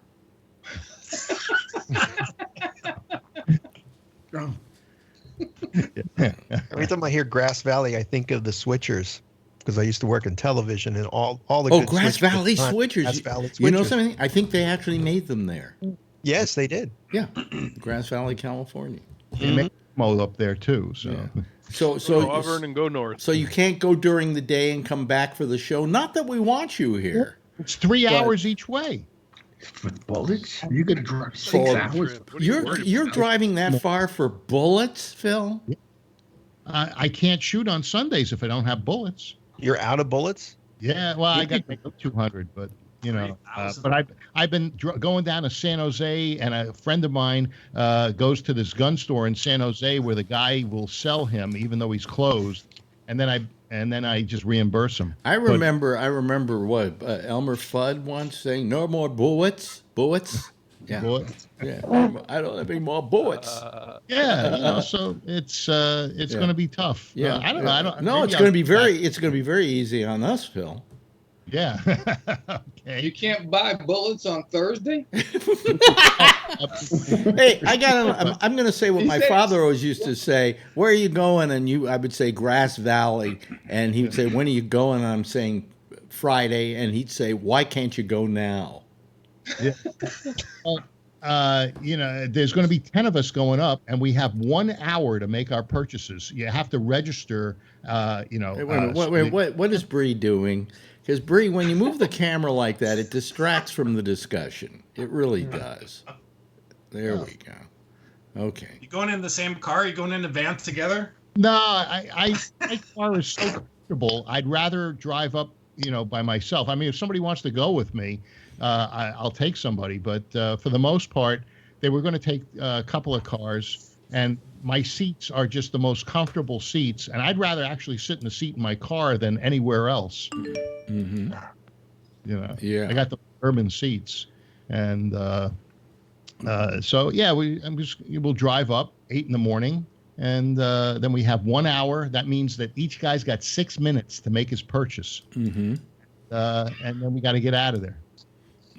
Every time I hear Grass Valley, I think of the Switchers because I used to work in television and all the good Grass Valley Switchers. Grass Valley Switchers. You know something? I think they actually made them there. Yes, they did. Yeah, Grass Valley, California. They make mold up there too. So, So go Auburn and go north. So you can't go during the day and come back for the show. Not that we want you here. It's 3 hours each way. With bullets, you could drive 6 hours. You're driving that far for bullets, Phil? I can't shoot on Sundays if I don't have bullets. You're out of bullets? Yeah, well, I got 200, but you know, but I've been going down to San Jose, and a friend of mine goes to this gun store in San Jose where the guy will sell him even though he's closed, and then I just reimburse him. I remember what Elmer Fudd once saying, "No more bullets." Yeah. Bullets. Yeah. I don't have any more bullets. So it's going to be tough. Yeah. I don't know. No, it's going to be very easy on us, Phil. Yeah. Okay. You can't buy bullets on Thursday? Hey, I'm going to say what my father always used to say. Where are you going? And I would say Grass Valley. And he would say, when are you going? And I'm saying Friday. And he'd say, why can't you go now? Yeah. There's going to be 10 of us going up, and we have 1 hour to make our purchases. You have to register. What is Bree doing? Because Bree, when you move the camera like that, it distracts from the discussion. It really does. There we go. Okay. You going in the same car? You going in the van together? No, my car is so comfortable. I'd rather drive up, by myself. I mean, if somebody wants to go with me, I'll take somebody. But for the most part, they were going to take a couple of cars, and my seats are just the most comfortable seats. And I'd rather actually sit in the seat in my car than anywhere else. Mm-hmm. Yeah. I got the urban seats, and we'll drive up 8 a.m, and then we have 1 hour. That means that each guy's got 6 minutes to make his purchase. Mm-hmm. And then we got to get out of there.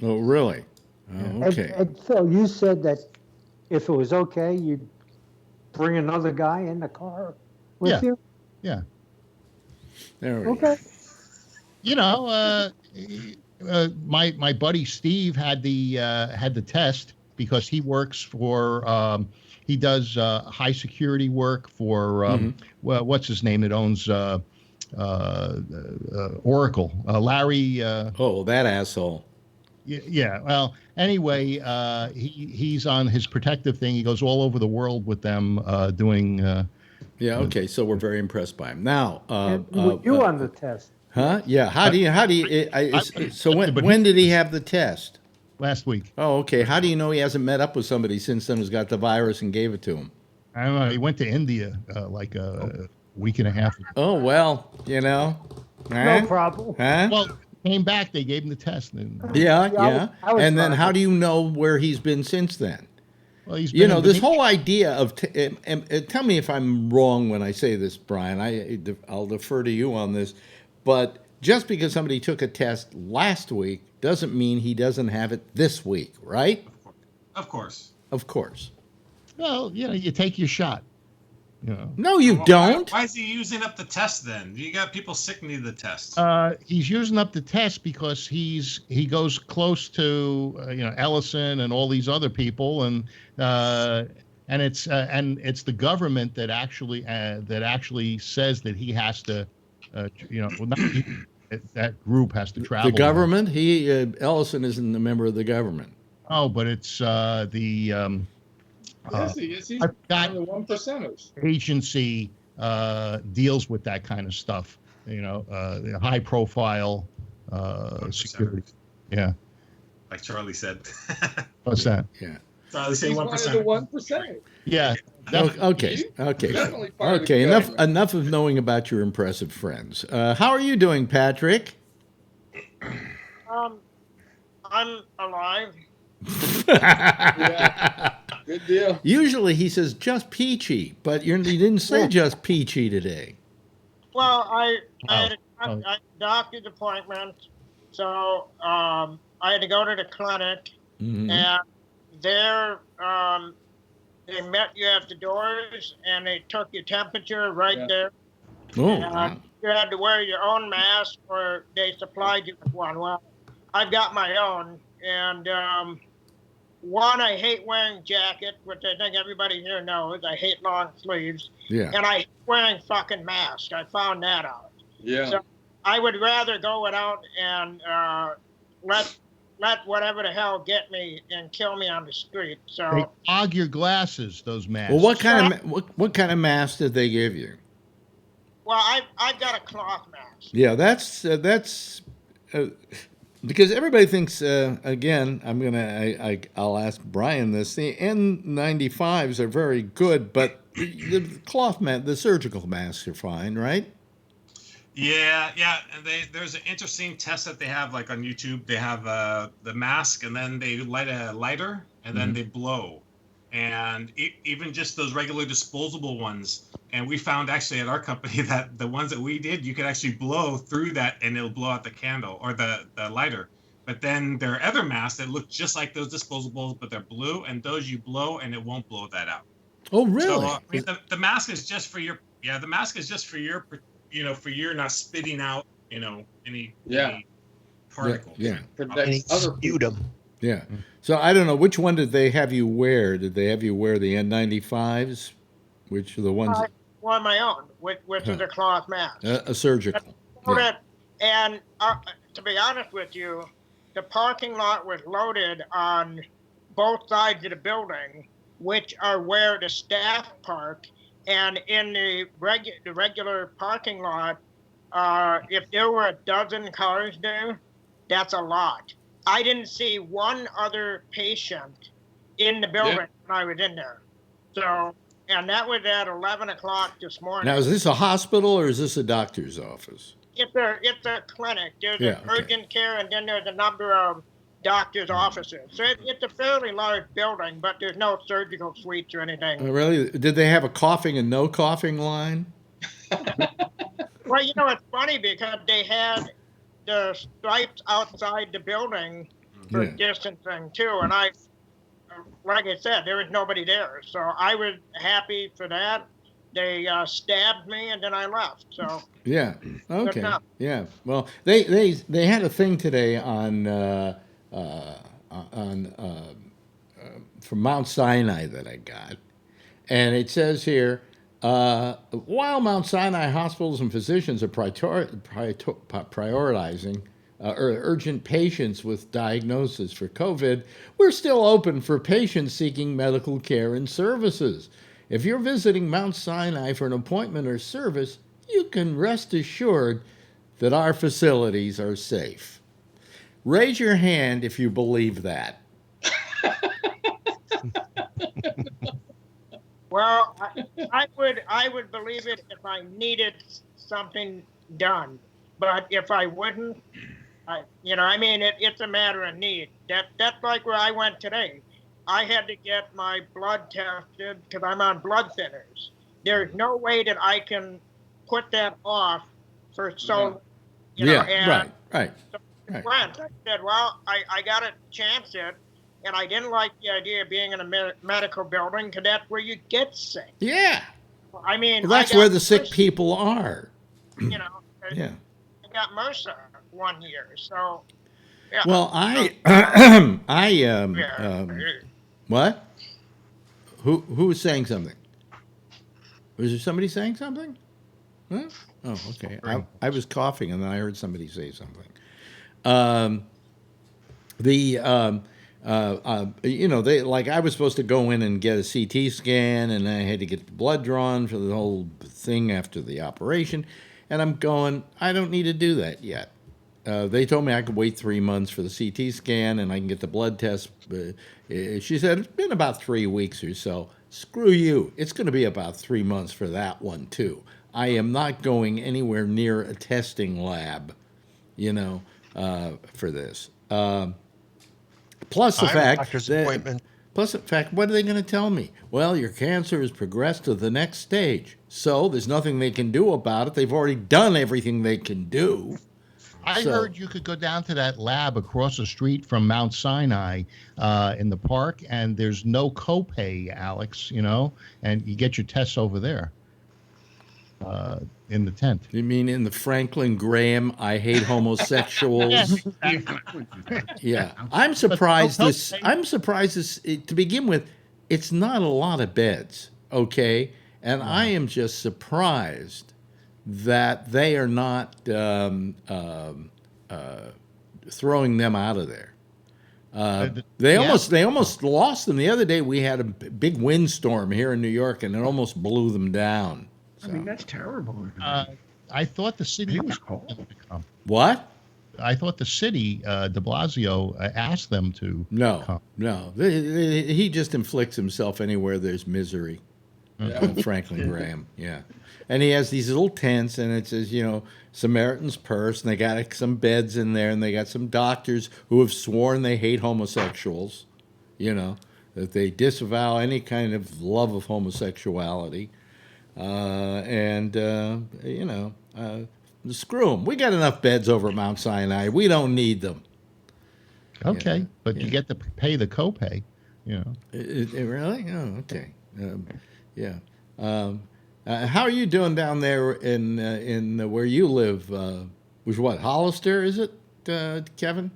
Oh, really? Oh, okay. And Phil, you said that if it was okay, you'd bring another guy in the car with you? Yeah. There we go. My buddy Steve had the test because he works for he does high security work for what's his name that owns Oracle, Larry. That asshole. Yeah. Well, anyway, he's on his protective thing. He goes all over the world with them doing. Okay. So we're very impressed by him. Now, you on the test? Huh? Yeah. How do you? So when did he have the test? Last week. Oh, okay. How do you know he hasn't met up with somebody since then who's got the virus and gave it to him? I don't know. He went to India like a week and a half ago. Oh well, No problem. Huh? Well, came back. They gave him the test. Yeah. And then how do you know where he's been since then? Well, he's been this whole idea of tell me if I'm wrong when I say this, Brian. I'll defer to you on this, but just because somebody took a test last week doesn't mean he doesn't have it this week, right? Of course. Well, you take your shot. No, you don't. Why is he using up the test then? You got people sick need the test. He's using up the test because he goes close to Ellison and all these other people, and it's the government that actually says that he has to, that group has to travel. The government? Ellison isn't a member of the government. Oh, but it's the. Yes, he's one of the 1%ers. Agency deals with that kind of stuff, high profile security. Yeah. Like Charlie said. What's that? Yeah. Charlie said 1%. One of the 1%ers. Yeah. Okay. Enough of knowing about your impressive friends. How are you doing, Patrick? I'm alive. Good deal. Usually he says just peachy, but you didn't say just peachy today. Well, I had a doctor's appointment, so I had to go to the clinic, and there they met you at the doors, and they took your temperature right there. Oh, and you had to wear your own mask, or they supplied you with one. Well, I've got my own, and one, I hate wearing jacket, which I think everybody here knows. I hate long sleeves. Yeah. And I hate wearing fucking masks. I found that out. Yeah. So I would rather go without and let whatever the hell get me and kill me on the street. So They fog your glasses, those masks. Well, what kind of mask did they give you? Well, I've got a cloth mask. Yeah, that's because everybody thinks. Again, I'll ask Brian this. The N95s are very good, but the cloth mask, the surgical masks are fine, right? Yeah. And there's an interesting test that they have, like on YouTube. They have the mask, and then they light a lighter, and then they blow. And even just those regular disposable ones. And we found actually at our company that the ones that we did, you could actually blow through that and it'll blow out the candle or the lighter. But then there are other masks that look just like those disposables, but they're blue, and those you blow and it won't blow that out. Oh, really? So the mask is just for your, the mask is just for your, for your not spitting out, any particles. Yeah. Any sputum. Yeah. So I don't know, which one did they have you wear? Did they have you wear the N95s? Which are the ones? Well, my own, which is a cloth mask. A surgical. Yeah. And to be honest with you, the parking lot was loaded on both sides of the building, which are where the staff park. And in the regular parking lot, if there were a dozen cars there, that's a lot. I didn't see one other patient in the building when I was in there. So, and that was at 11 o'clock this morning. Now, is this a hospital or is this a doctor's office? It's a clinic. There's an urgent care, and then there's a number of doctor's offices. So it's a fairly large building, but there's no surgical suites or anything. Oh, really? Did they have a coughing and no coughing line? Well, it's funny because they had the stripes outside the building for distancing too, and like I said, there was nobody there, so I was happy for that. They stabbed me, and then I left. So yeah, okay, yeah. Well, they had a thing today from Mount Sinai that I got, and it says here, while Mount Sinai hospitals and physicians are prioritizing urgent patients with diagnosis for COVID, we're still open for patients seeking medical care and services. If you're visiting Mount Sinai for an appointment or service, you can rest assured that our facilities are safe. Raise your hand if you believe that. Well, I would believe it if I needed something done, but if I wouldn't, it's a matter of need. That's like where I went today. I had to get my blood tested because I'm on blood thinners. There's no way that I can put that off for so. Right. So I said, well, I got to chance it. And I didn't like the idea of being in a medical building because that's where you get sick. Yeah. I mean, well, that's where the sick people are. I got MRSA 1 year, so. Yeah. Well, what? Who was saying something? Was there somebody saying something? Huh? Oh, okay. I was coughing and then I heard somebody say something. I was supposed to go in and get a CT scan, and I had to get the blood drawn for the whole thing after the operation. And I'm going, I don't need to do that yet. They told me I could wait 3 months for the CT scan, and I can get the blood test. She said, it's been about 3 weeks or so. Screw you. It's going to be about 3 months for that one, too. I am not going anywhere near a testing lab, for this. Plus the fact that, Plus, in fact, what are they going to tell me? Well, your cancer has progressed to the next stage. So there's nothing they can do about it. They've already done everything they can do. I heard you could go down to that lab across the street from Mount Sinai in the park, and there's no copay, Alex, and you get your tests over there in the tent. You mean in the Franklin Graham, I hate homosexuals? Yeah. I'm surprised to begin with, it's not a lot of beds, okay? And I am just surprised that they are not throwing them out of there. They almost lost them. The other day we had a big windstorm here in New York, and it almost blew them down. So. I mean, that's terrible. I thought the city was cold. What? I thought the city, de Blasio, asked them to come. No. He just inflicts himself anywhere there's misery. Franklin Graham, yeah. And he has these little tents, and it says, Samaritan's Purse, and they got some beds in there, and they got some doctors who have sworn they hate homosexuals, that they disavow any kind of love of homosexuality. Screw them. We got enough beds over at Mount Sinai. We don't need them. Okay, but you get to pay the copay, Really? Oh, okay. Yeah. How are you doing down there in where you live? Was what, Hollister, is it, Kevin?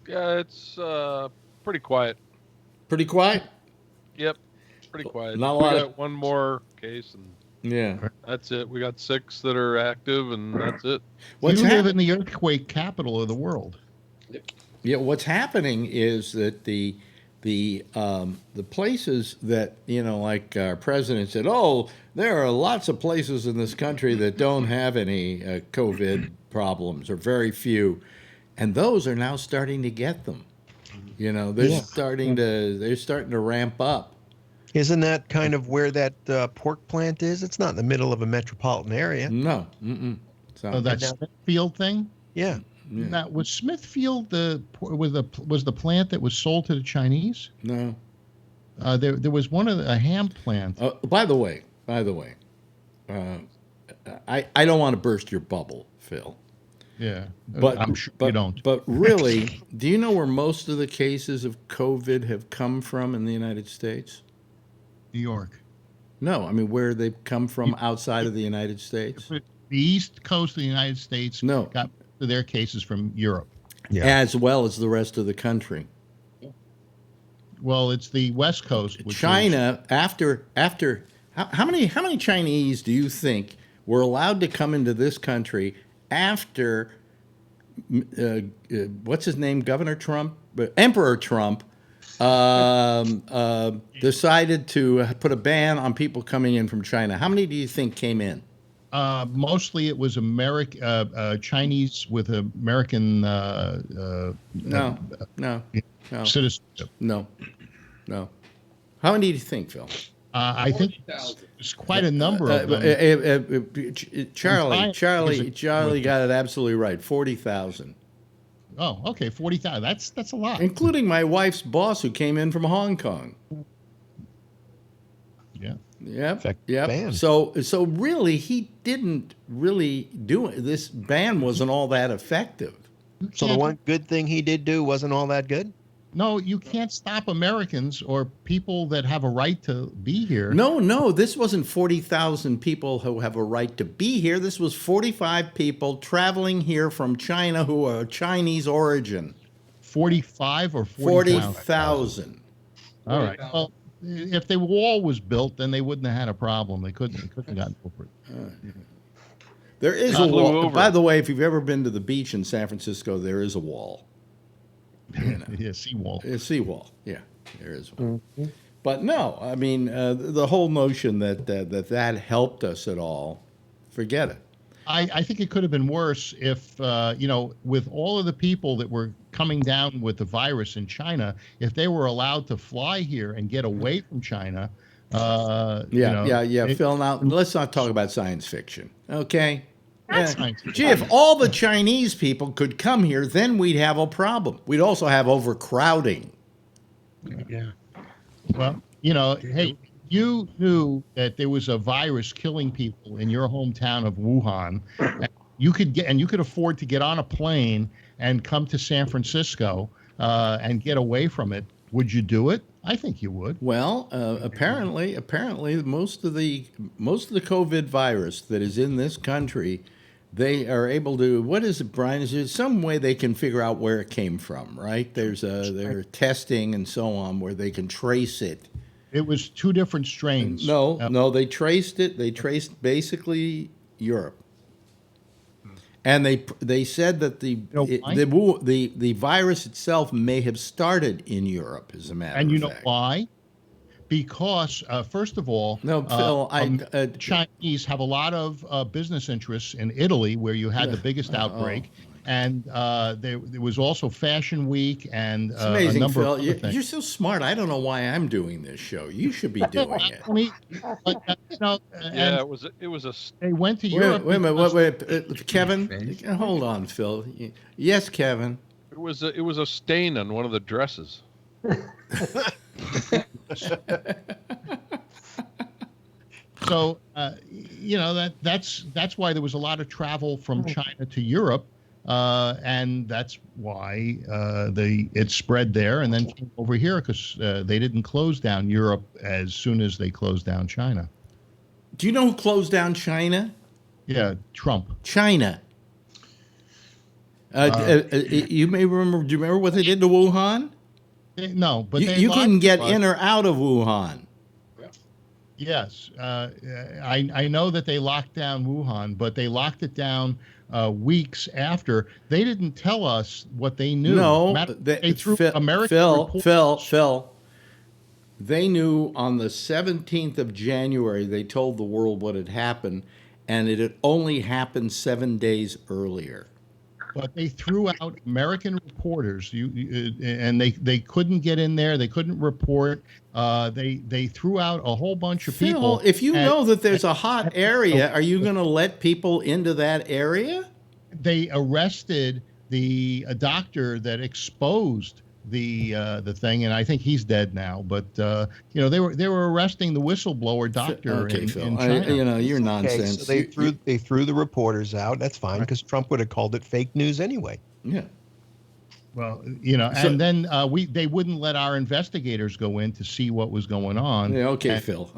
Yeah, it's pretty quiet. Pretty quiet? Yep, pretty quiet. Not a we lot got one more case, and that's it. We got 6 that are active, and that's it. You live in the earthquake capital of the world. Yeah, what's happening is that the places that, like our president said, there are lots of places in this country that don't have any COVID problems, or very few, and those are now starting to get them. They're starting to ramp up. Isn't that kind of where that pork plant is? It's not in the middle of a metropolitan area. No. So that Smithfield thing? Yeah. Now, was Smithfield was the plant that was sold to the Chinese? No. There was a ham plant. By the way, I don't want to burst your bubble, Phil. Yeah, but I'm sure you don't. But really, do you know where most of the cases of COVID have come from in the United States? New York. No, I mean where they've come from outside of the United States. The East Coast of the United States got their cases from Europe, as well as the rest of the country. Well, it's the West Coast. Which China, after how many Chinese do you think were allowed to come into this country after what's his name, Governor Trump, Emperor Trump, decided to put a ban on people coming in from China? How many do you think came in? Mostly it was Chinese with American citizenship. No. How many do you think, Phil? I think there's quite a number of them. Charlie got it absolutely right. 40,000. Oh, okay, 40,000. That's a lot, including my wife's boss who came in from Hong Kong. Yeah. Yep. So really, he didn't really do it. This ban wasn't all that effective. So the one good thing he did do wasn't all that good? No, you can't stop Americans or people that have a right to be here. No, this wasn't 40,000 people who have a right to be here. This was 45 people traveling here from China who are Chinese origin. 45 or 40,000? 40,000. All right. Well, if the wall was built, then they wouldn't have had a problem. They couldn't have gotten over it. There is a wall. By the way, if you've ever been to the beach in San Francisco, there is a wall. Yeah, seawall. A seawall. Yeah, there is one. Mm-hmm. But no, I mean, the whole notion that helped us at all, forget it. I think it could have been worse if, with all of the people that were coming down with the virus in China, if they were allowed to fly here and get away from China. Phil, now let's not talk about science fiction, okay? Gee, if all the Chinese people could come here, then we'd have a problem. We'd also have overcrowding. Yeah. Well, hey, you knew that there was a virus killing people in your hometown of Wuhan. And you could afford to get on a plane and come to San Francisco and get away from it. Would you do it? I think you would. Well, apparently, most of the COVID virus that is in this country, they are able to. What is it, Brian? Is there some way they can figure out where it came from? Right? They're testing and so on where they can trace it. It was 2 different strains. No, they traced it. They traced basically Europe. And they said that the virus itself may have started in Europe, as a matter of fact. And you know why? Because first of all, Phil, Chinese have a lot of business interests in Italy, where you had the biggest outbreak, and there was also Fashion Week and it's amazing, a number Phil. of other things. You're so smart. I don't know why I'm doing this show. You should be doing it. Yeah, it was a. They went to Europe. Wait a minute. Wait, Kevin. Hold on, Phil. Yes, Kevin. It was a stain on one of the dresses. So that's why there was a lot of travel from China to Europe, and that's why it spread there and then came over here, because they didn't close down Europe as soon as they closed down China. Do you know who closed down China? Yeah, Trump. China. You may remember. Do you remember what they did to Wuhan? No, but you couldn't get in or out of Wuhan. Yes, I know that they locked down Wuhan, but they locked it down weeks after. They didn't tell us what they knew. No, they threw American Phil. They knew on the 17th of January. They told the world what had happened, and it had only happened 7 days earlier. But they threw out American reporters, and they couldn't get in there. They couldn't report. They threw out a whole bunch of people. Phil, if you know that there's a hot area, are you going to let people into that area? They arrested a doctor that exposed the thing, and I think he's dead now. But they were arresting the whistleblower doctor in China. You're nonsense. So they threw the reporters out. That's fine, because Trump would have called it fake news anyway. Yeah. Well, and then they wouldn't let our investigators go in to see what was going on. Yeah. Okay, Phil.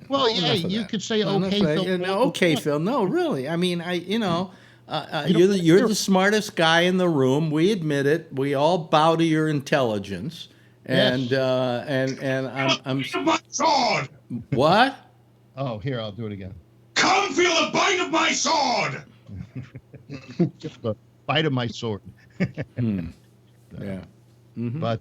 Well, yeah, you could say okay, Phil. Okay, Phil. No, really. I mean, you're the smartest guy in the room. We admit it. We all bow to your intelligence. And yes. I'm my sword. What? Oh, here, I'll do it again. Come feel the bite of my sword. Just the bite of my sword. Yeah. Mm-hmm. But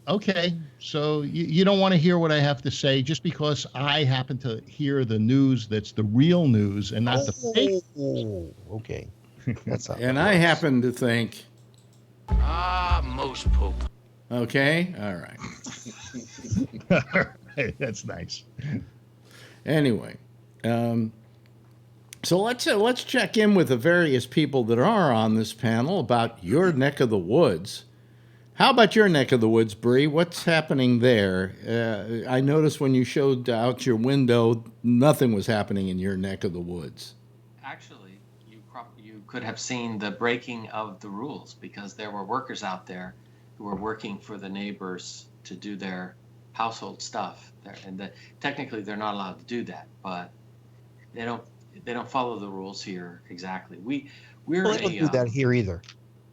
okay, so you don't want to hear what I have to say just because I happen to hear the news that's the real news and not the fake. Oh, okay. That's how and I happen to think. Most poop. Okay. All right. All right. That's nice. Anyway, so let's check in with the various people that are on this panel about your neck of the woods. How about your neck of the woods, Bree? What's happening there? I noticed when you showed out your window, nothing was happening in your neck of the woods. Actually, you could have seen the breaking of the rules, because there were workers out there who were working for the neighbors to do their household stuff. Technically, they're not allowed to do that, but they don't follow the rules here exactly. We don't do that here either.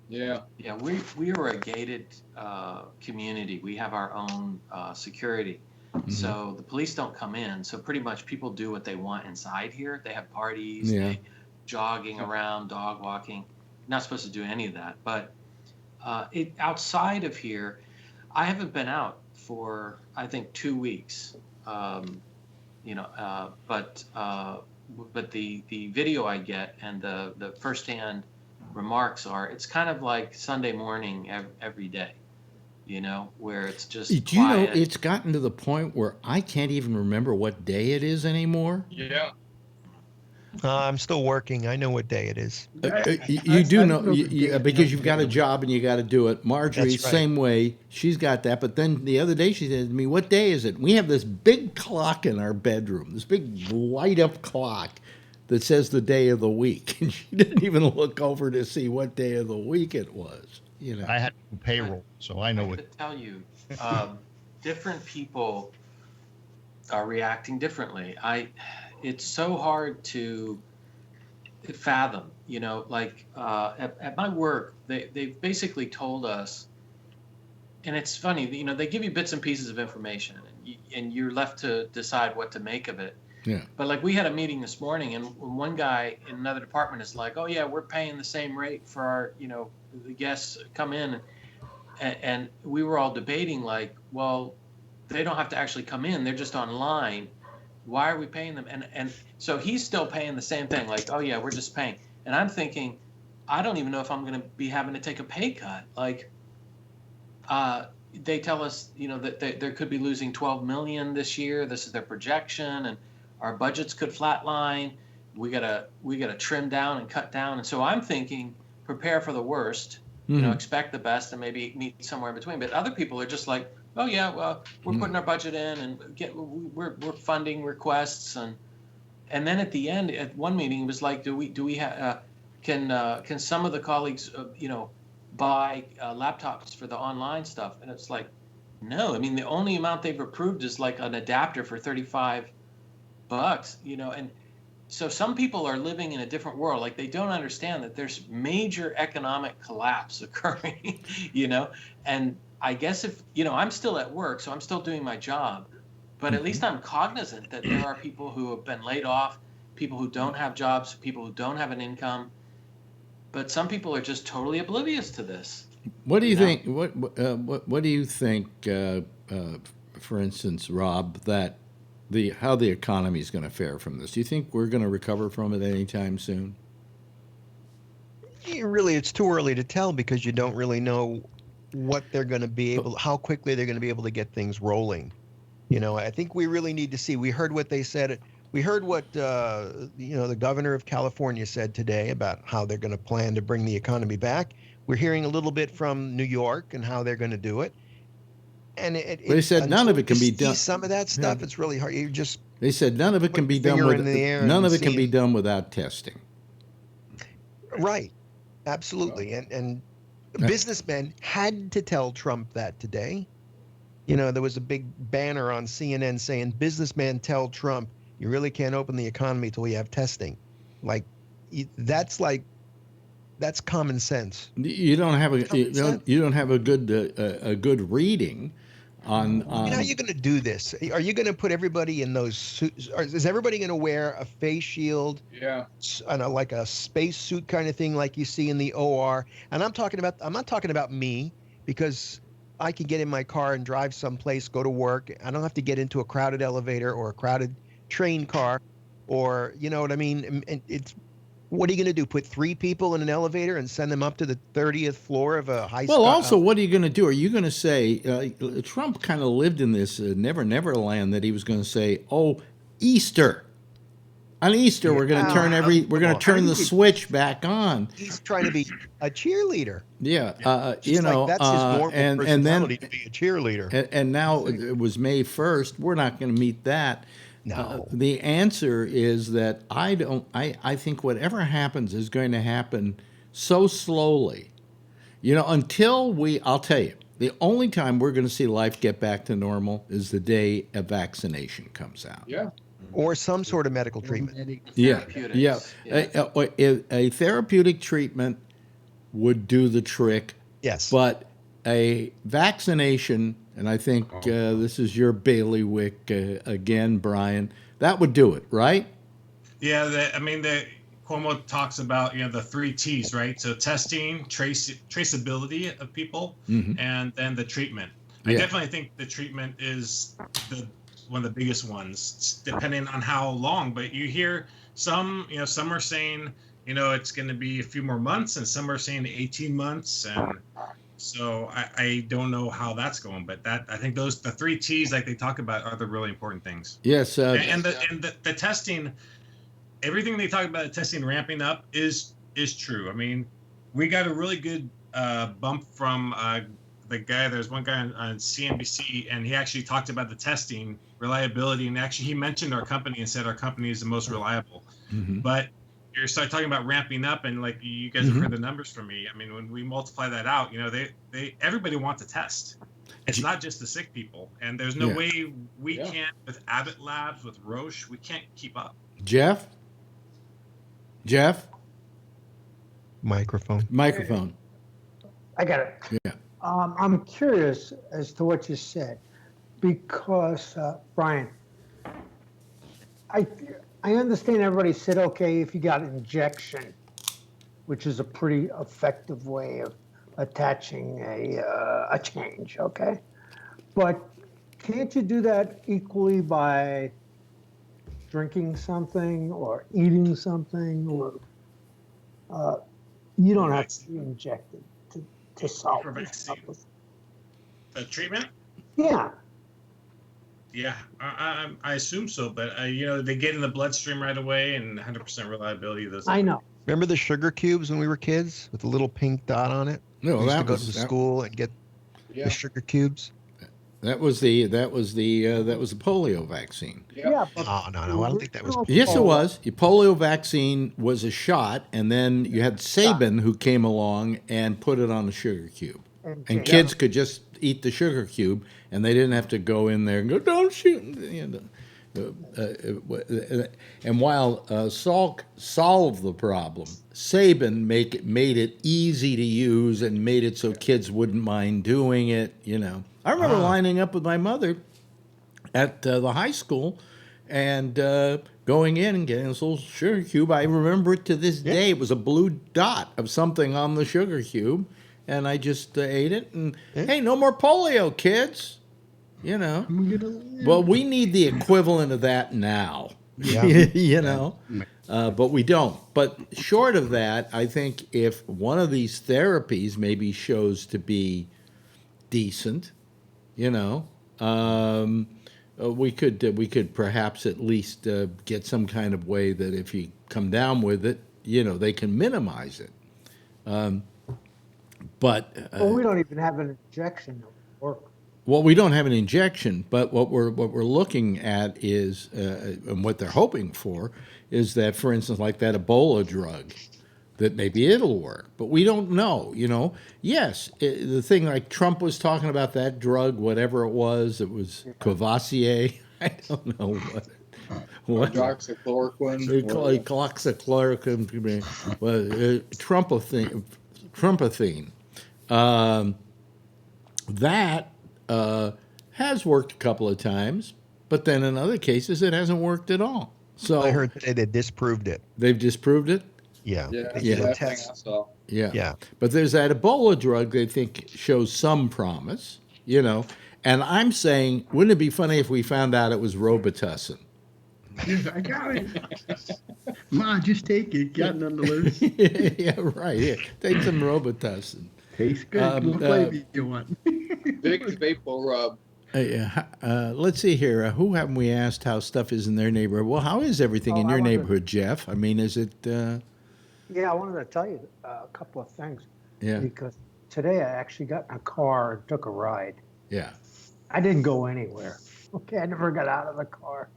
Yeah, we are a gated community. We have our own security, so the police don't come in. So pretty much people do what they want inside here. They have parties, they jogging around, dog walking. Not supposed to do any of that. But outside of here, I haven't been out for I think 2 weeks. But the video I get and the firsthand remarks are, it's kind of like Sunday morning every day, where it's just quiet. It's gotten to the point where I can't even remember what day it is anymore. Yeah. I'm still working. I know what day it is. You do know because you've got a job and you got to do it. Marjorie, That's right. same way. She's got that. But then the other day she said to me, "What day is it?" We have this big clock in our bedroom, this big light up clock that says the day of the week, and she didn't even look over to see what day of the week it was. You know, I had payroll, so I know I what. could tell you, different people are reacting differently. It's so hard to fathom, you know, like at my work, they basically told us, and it's funny, you know, they give you bits and pieces of information, and you're left to decide what to make of it. Yeah. But like we had a meeting this morning, and one guy in another department is like, "Oh yeah, we're paying the same rate for our, you know, the guests come in," and we were all debating like, well, they don't have to actually come in; they're just online. Why are we paying them? And so he's still paying the same thing, like, "Oh yeah, we're just paying." And I'm thinking, I don't even know if I'm going to be having to take a pay cut. Like, they tell us, you know, that they could be losing 12 million this year. This is their projection, and our budgets could flatline. We gotta trim down and cut down. And so I'm thinking, prepare for the worst, you know, expect the best, and maybe meet somewhere in between. But other people are just like, "Oh yeah, well, we're putting our budget in, and we're funding requests." And then at the end, at one meeting, it was like, do we have can some of the colleagues you know, buy laptops for the online stuff? And it's like, no. I mean, the only amount they've approved is like an adapter for $35, you know. And so some people are living in a different world. Like, they don't understand that there's major economic collapse occurring, you know. And I guess if, you know, I'm still at work, so I'm still doing my job, but at least I'm cognizant that there are people who have been laid off, people who don't have jobs, people who don't have an income. But some people are just totally oblivious to this. What do you think? What do you think? For instance, Rob, that how the economy is going to fare from this? Do you think we're going to recover from it anytime soon? Really, it's too early to tell because you don't really know what they're going to be able, how quickly they're going to be able to get things rolling. You know, I think we really need to see. We heard what they said. We heard what you know, the governor of California said today about how they're going to plan to bring the economy back. We're hearing a little bit from New York and how they're going to do it. And they said none of it can be done. Some of that stuff, it's really hard. You just they said none of it can be done without testing. Right, absolutely. And businessmen had to tell Trump that today. You know, there was a big banner on CNN saying, "Businessmen tell Trump, you really can't open the economy till we have testing." That's common sense. You don't have a good reading on. I mean, how are you going to do this? Are you going to put everybody in those suits? Is everybody going to wear a face shield? Yeah. Like a space suit kind of thing, like you see in the OR. And I'm not talking about me, because I can get in my car and drive someplace, go to work. I don't have to get into a crowded elevator or a crowded train car, or, you know what I mean? And what are you going to do? Put 3 people in an elevator and send them up to the 30th floor of a high school? Well, also, what are you going to do? Are you going to say Trump kind of lived in this never land that he was going to say, "Oh, Easter. On Easter, we're going to turn the switch back on." He's trying to be a cheerleader. Yeah, you know, like that's his normal personality, to be a cheerleader. And now it was May 1st. We're not going to meet that. No. The answer is that I think whatever happens is going to happen so slowly. You know, I'll tell you, the only time we're going to see life get back to normal is the day a vaccination comes out. Yeah. Or some sort of medical treatment. Yeah. A therapeutic treatment would do the trick. Yes. But a vaccination, and I think this is your bailiwick again, Brian, that would do it, right? Yeah, Cuomo talks about, you know, the 3 T's, right? So testing, traceability of people, and then the treatment. I definitely think the treatment is one of the biggest ones, depending on how long. But you hear some are saying, you know, it's going to be a few more months, and some are saying 18 months, and so I don't know how that's going. But I think the 3 T's, like they talk about, are the really important things. Yes, and the testing. everything they talk about testing ramping up is true. I mean, we got a really good bump from the guy. There's one guy on CNBC, and he actually talked about the testing reliability, and actually he mentioned our company and said our company is the most reliable. But you start talking about ramping up, and like you guys have heard the numbers from me. I mean, when we multiply that out, you know, everybody wants to test. It's not just the sick people, and there's no way we can with Abbott Labs, with Roche, we can't keep up. Jeff? Microphone. I got it. Yeah. I'm curious as to what you said, because Brian, I understand everybody said, okay, if you got an injection, which is a pretty effective way of attaching a change, okay? But can't you do that equally by drinking something or eating something, or you don't have to be injected to solve it? A treatment? Yeah. Yeah, I assume so, but you know, they get in the bloodstream right away, and 100% reliability of those. I know. Remember the sugar cubes when we were kids with the little pink dot on it? No, we used that to go was to school and get the sugar cubes. That was the polio vaccine. Yeah. No, I don't think that was. Yes, it was. The polio vaccine was a shot, and then you had Sabin who came along and put it on a sugar cube, and kids could just eat the sugar cube, and they didn't have to go in there and go, "Don't shoot." You know. And while Salk solved the problem, Sabin made it easy to use and made it so kids wouldn't mind doing it. You know, I remember lining up with my mother at the high school and going in and getting this little sugar cube. I remember it to this day. It was a blue dot of something on the sugar cube, and I just ate it. And hey, no more polio, kids. You know, well, we need the equivalent of that now, you know, but we don't. But short of that, I think if one of these therapies maybe shows to be decent, you know, we could perhaps at least get some kind of way that if you come down with it, you know, they can minimize it. But well, we don't even have an injection that would work. Well, we don't have an injection, but what we're looking at is, and what they're hoping for, is that, for instance, like that Ebola drug, that maybe it'll work, but we don't know. You know, yes, the thing like Trump was talking about that drug, whatever it was Courvoisier. I don't know what. Hydroxychloroquine. Hydroxychloroquine. Well, Trumpathine. That has worked a couple of times, but then in other cases it hasn't worked at all. So I heard today they disproved it. They've disproved it? Yeah. Yeah. But there's that Ebola drug they think shows some promise, you know. And I'm saying, wouldn't it be funny if we found out it was Robitussin? I got it. Ma, just take it. Got none to lose. Yeah, right. Yeah. Take some Robitussin. Tastes good. What flavor you want? Big vapor rub. Let's see here. Who haven't we asked how stuff is in their neighborhood? Well, how is everything in your neighborhood, Jeff? I mean, is it... Yeah, I wanted to tell you a couple of things. Yeah. Because today I actually got in a car and took a ride. Yeah. I didn't go anywhere. Okay, I never got out of the car.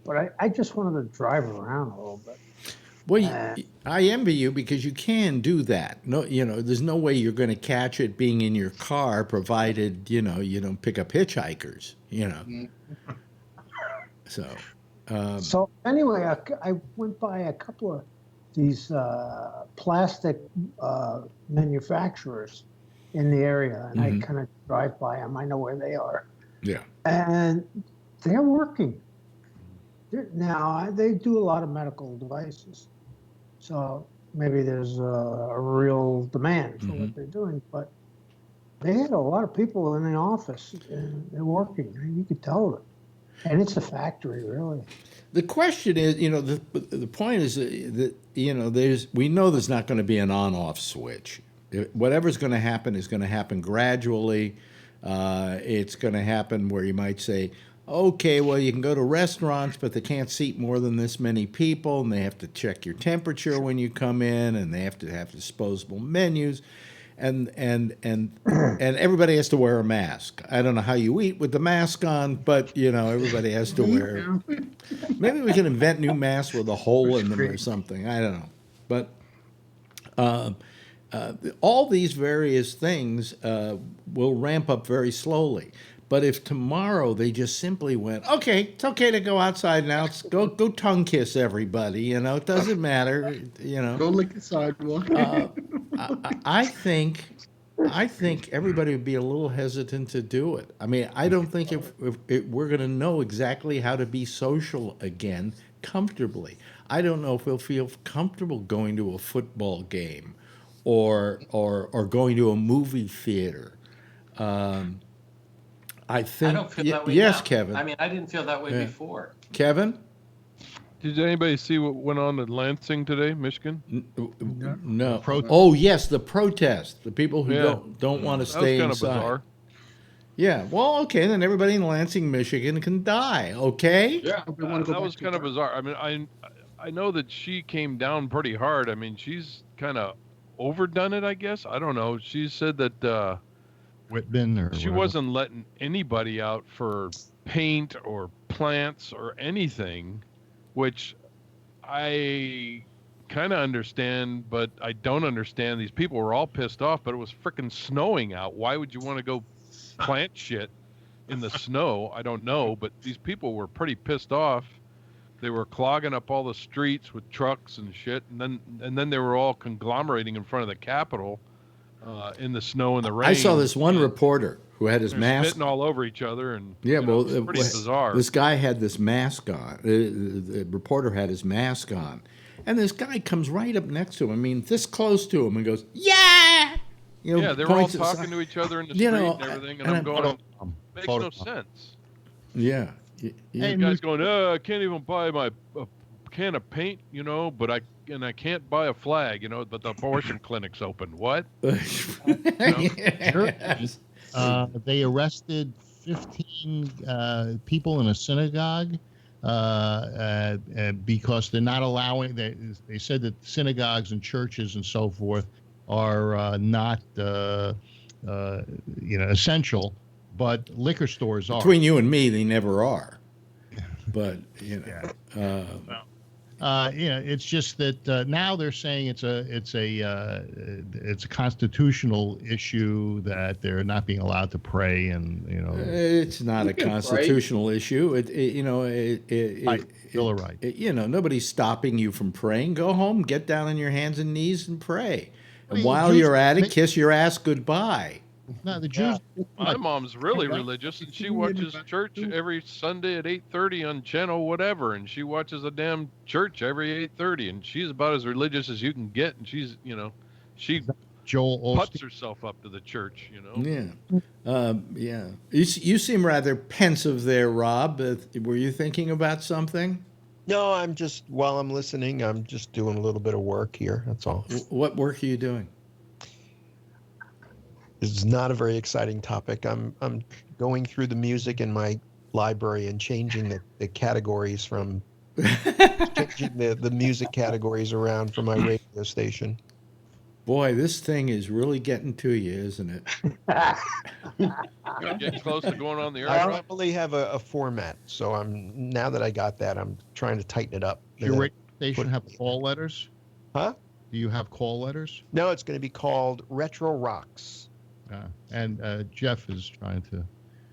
But I just wanted to drive around a little bit. Well, I envy you because you can do that. No, you know, there's no way you're going to catch it being in your car, provided you know you don't pick up hitchhikers. You know. So anyway, I went by a couple of these plastic manufacturers in the area, and I kind of drive by them. I know where they are. Yeah. And they're working. Now, they do a lot of medical devices. So maybe there's a real demand for what they're doing. But they had a lot of people in the office, and they're working. You could tell it. And it's a factory, really. The question is, you know, the point is that, you know, we know there's not going to be an on-off switch. Whatever's going to happen is going to happen gradually. It's going to happen where you might say, okay, well, you can go to restaurants, but they can't seat more than this many people, and they have to check your temperature when you come in, and they have to have disposable menus, and everybody has to wear a mask. I don't know how you eat with the mask on, but everybody has to wear. Maybe we can invent new masks with a hole in them or something. I don't know, but. All these various things will ramp up very slowly. But if tomorrow they just simply went, okay, it's okay to go outside now. Go tongue kiss everybody. It doesn't matter. Go lick the sidewalk. I think everybody would be a little hesitant to do it. I mean, I don't think if we're going to know exactly how to be social again comfortably. I don't know if we'll feel comfortable going to a football game or going to a movie theater. I think. I don't feel that way yes, now. Kevin. I mean, I didn't feel that way before. Kevin? Did anybody see what went on in Lansing today, Michigan? No. Oh, yes, the protest. The people who don't want to stay that was inside. kind of bizarre. Yeah. Well, okay, then everybody in Lansing, Michigan can die. Okay. Yeah, that was kind of bizarre. I mean, I know that she came down pretty hard. I mean, she's kind of overdone it, I guess. I don't know. She said that Whitman or she wasn't letting anybody out for paint or plants or anything, which I kind of understand, but I don't understand. These people were all pissed off, but it was freaking snowing out. Why would you want to go plant shit in the snow? I don't know, but these people were pretty pissed off. They were clogging up all the streets with trucks and shit, and then they were all conglomerating in front of the Capitol in the snow and the rain. I saw this one reporter who had his mask spitting all over each other, and yeah, well, it was pretty bizarre. This guy had this mask on. The reporter had his mask on, and this guy comes right up next to him. I mean, this close to him, and goes, "Yeah." Yeah, they were all talking to each other in the street and everything, and I'm going, makes no sense. Yeah. The guy's going, I can't even buy my can of paint, but I can't buy a flag, but the abortion clinic's open. What? They arrested 15 people in a synagogue because they're not allowing. They said that synagogues and churches and so forth are not essential, but liquor stores are. Between you and me, they never are. But it's just that now they're saying it's a constitutional issue that they're not being allowed to pray, and it's not a constitutional issue. Bill of Rights. Nobody's stopping you from praying. Go home, get down on your hands and knees, and pray. And while you're at it, kiss your ass goodbye. No, the Jews. My mom's really religious, and she watches church every Sunday at 8:30 on channel whatever, and she watches a damn church every 8:30, and she's about as religious as you can get, and she's, she puts herself up to the church, Yeah. Yeah. You seem rather pensive there, Rob. Were you thinking about something? No, while I'm listening, I'm just doing a little bit of work here. That's all. What work are you doing? It's not a very exciting topic. I'm going through the music in my library and changing the categories from changing the music categories around for my radio station. Boy, this thing is really getting to you, isn't it? You're getting close to going on the air. I don't really have a format, so now that I got that, I'm trying to tighten it up. Does your radio station have call letters? Huh? Do you have call letters? No, it's going to be called Retro Rocks. And Jeff is trying to.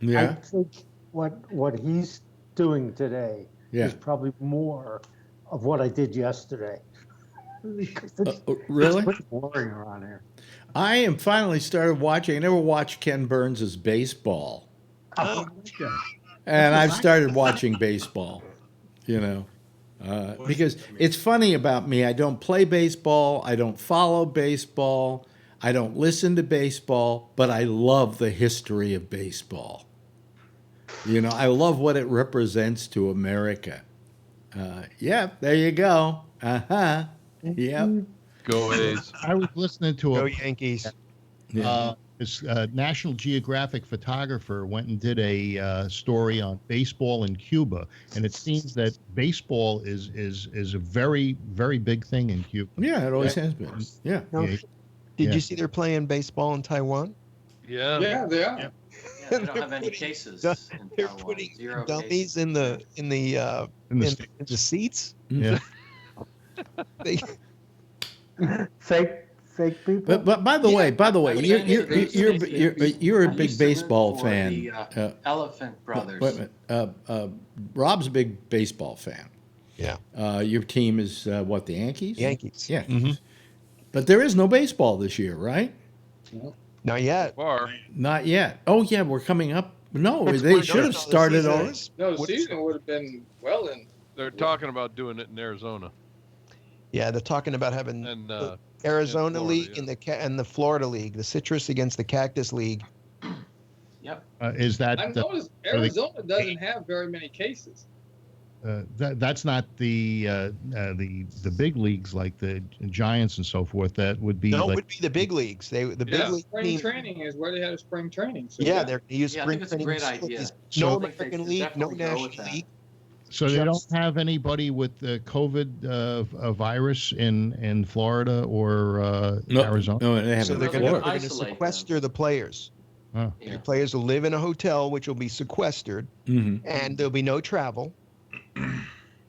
Yeah. I think what he's doing today is probably more of what I did yesterday. Really? It's pretty boring around here. I am finally started watching. I never watched Ken Burns' baseball, and I've started watching baseball. Because it's funny about me. I don't play baseball. I don't follow baseball. I don't listen to baseball, but I love the history of baseball. I love what it represents to America. There you go. Yep. Go A's. I was listening to Go Yankees. This National Geographic photographer went and did a story on baseball in Cuba, and it seems that baseball is a very, very big thing in Cuba. Yeah, it always has been. Yeah. Did you see they're playing baseball in Taiwan? Yeah. Yeah, they are. Yeah, they don't have any cases in They're Taiwan. putting Zero dummies cases. in the seats. Yeah. They, Fake people. But by the way, you're a I big used to work baseball for fan. the, Elephant Brothers. Wait a minute. Rob's a big baseball fan. yeah. Your team is what, the Yankees? Yankees. Yeah. Mhm. But there is no baseball this year, right? Not yet. Far. Not yet. Oh yeah, we're coming up. No, It's they when- should have the started season already. is- No, the what- season would have been well in. They're talking about doing it in Arizona. Yeah, they're talking about having And the Arizona in Florida, League yeah. and the Florida League, the Citrus against the Cactus League. Yep. Is that I noticed Arizona doesn't have very many cases. that's not the big leagues like the Giants and so forth? That would be No, it like would be the big leagues. The big Yeah. league Spring team. training is where they had a spring training. So Yeah, they're use Yeah, I spring think it's a training great idea. facilities. So- No I think they American should League, no definitely go with National that. League. so they don't have anybody with the COVID virus in Florida or Arizona. No, they So haven't. they're They're going gonna to isolate sequester the players. Oh. Yeah. The players will live in a hotel, which will be sequestered, Mhm. and there'll be no travel.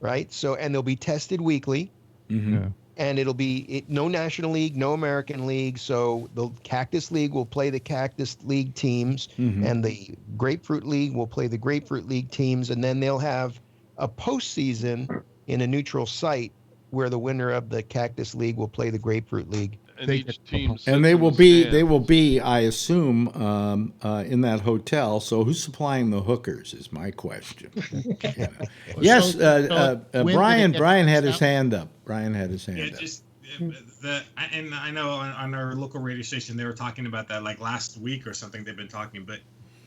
Right. So, and they'll be tested weekly, Mhm. Yeah. and it'll be no National League, no American League. So the Cactus League will play the Cactus League teams, Mhm. and the Grapefruit League will play the Grapefruit League teams, and then they'll have a postseason in a neutral site where the winner of the Cactus League will play the Grapefruit League. And They- each team sits And they in will the be, stands. I assume, in that hotel. So who's supplying the hookers is my question. You know. Yes, when did Brian. it get Brian had his announced? hand up. Brian had his hand Yeah, up. just and I know on our local radio station they were talking about that like last week or something. They've been talking, but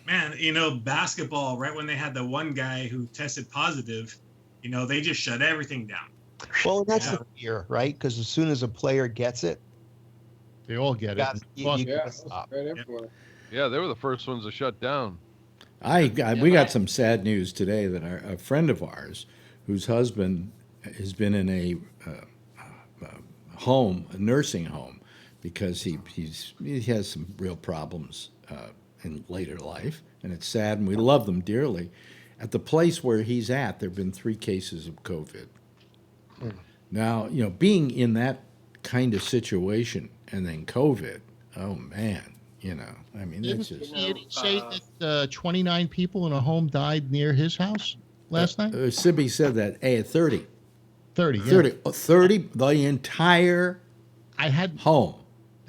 man, basketball. Right when they had the one guy who tested positive, they just shut everything down. Well, and that's Yeah. the fear, right? Because as soon as a player gets it, They all get got- it. you- Plus, you Yeah, gotta that's stop. right everywhere. Yeah, they were the first ones to shut down. We got some sad news today that a friend of ours, whose husband has been in a nursing home, because he has some real problems in later life, and it's sad, and we love them dearly. At the place where he's at, there have been 3 cases of COVID. Now, being in that kind of situation and then COVID, oh man, I mean, it's just. Did he say that 29 people in a home died near his house last night? Sibby said that 30. 30. Yeah. 30, the entire I had. home.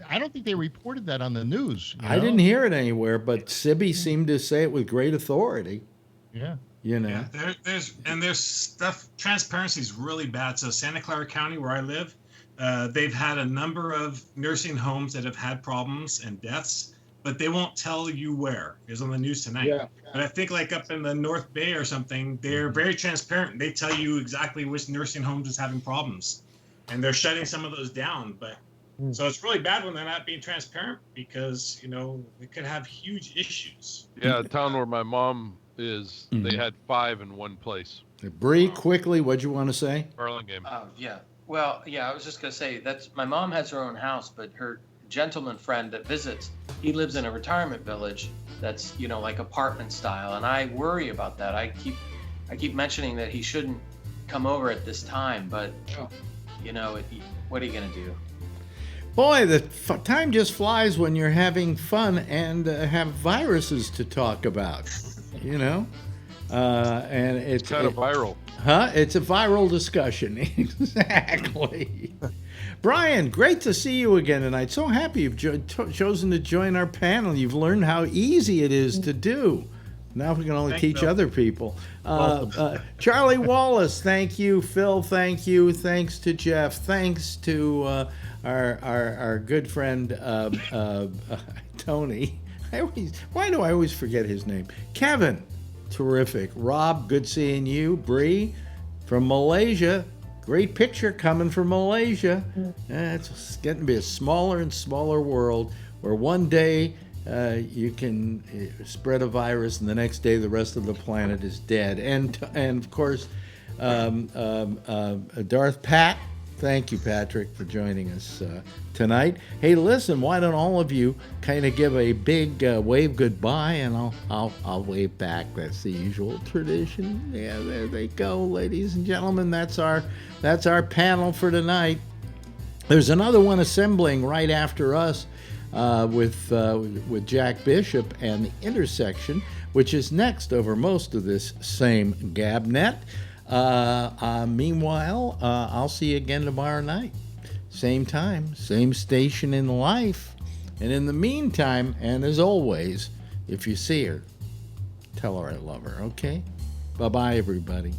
I don't think they reported that on the news. I didn't hear it anywhere, but Sibby seemed to say it with great authority. Yeah. Yeah, there's stuff. Transparency is really bad. So Santa Clara County, where I live, they've had a number of nursing homes that have had problems and deaths, but they won't tell you where. It's on the news tonight. Yeah. But I think like up in the North Bay or something, they're very transparent. They tell you exactly which nursing homes is having problems, and they're shutting some of those down. But so it's really bad when they're not being transparent, because it could have huge issues. Yeah, a town where my mom is, they had 5 in one place. Bree, quickly, what'd you want to say? Burlingame. Yeah. Well, yeah, I was just going to say my mom has her own house, but her gentleman friend that visits, he lives in a retirement village that's, like apartment style. And I worry about that. I keep mentioning that he shouldn't come over at this time, but what are you going to do? Boy, the time just flies when you're having fun and have viruses to talk about, and it's Kind of viral. Huh? It's a viral discussion. Exactly. Brian, great to see you again tonight. So happy you've chosen to join our panel. You've learned how easy it is to do. Now we can only teach other people. Charlie Wallace, thank you. Phil, thank you. Thanks to Jeff. Thanks to our good friend Tony. Why do I always forget his name? Kevin, terrific. Rob, good seeing you. Bree from Malaysia. Great picture coming from Malaysia. It's getting to be a smaller and smaller world where one day you can spread a virus, and the next day the rest of the planet is dead. And of course, Darth Pat. Thank you, Patrick, for joining us tonight. Hey, listen, why don't all of you kind of give a big wave goodbye, and I'll wave back. That's the usual tradition. Yeah, there they go, ladies and gentlemen. That's our panel for tonight. There's another one assembling right after us with Jack Bishop and the Intersection, which is next over most of this same GabNet. Meanwhile, I'll see you again tomorrow night. Same time, same station in life. And in the meantime, and as always, if you see her, tell her I love her, okay? Bye-bye, everybody.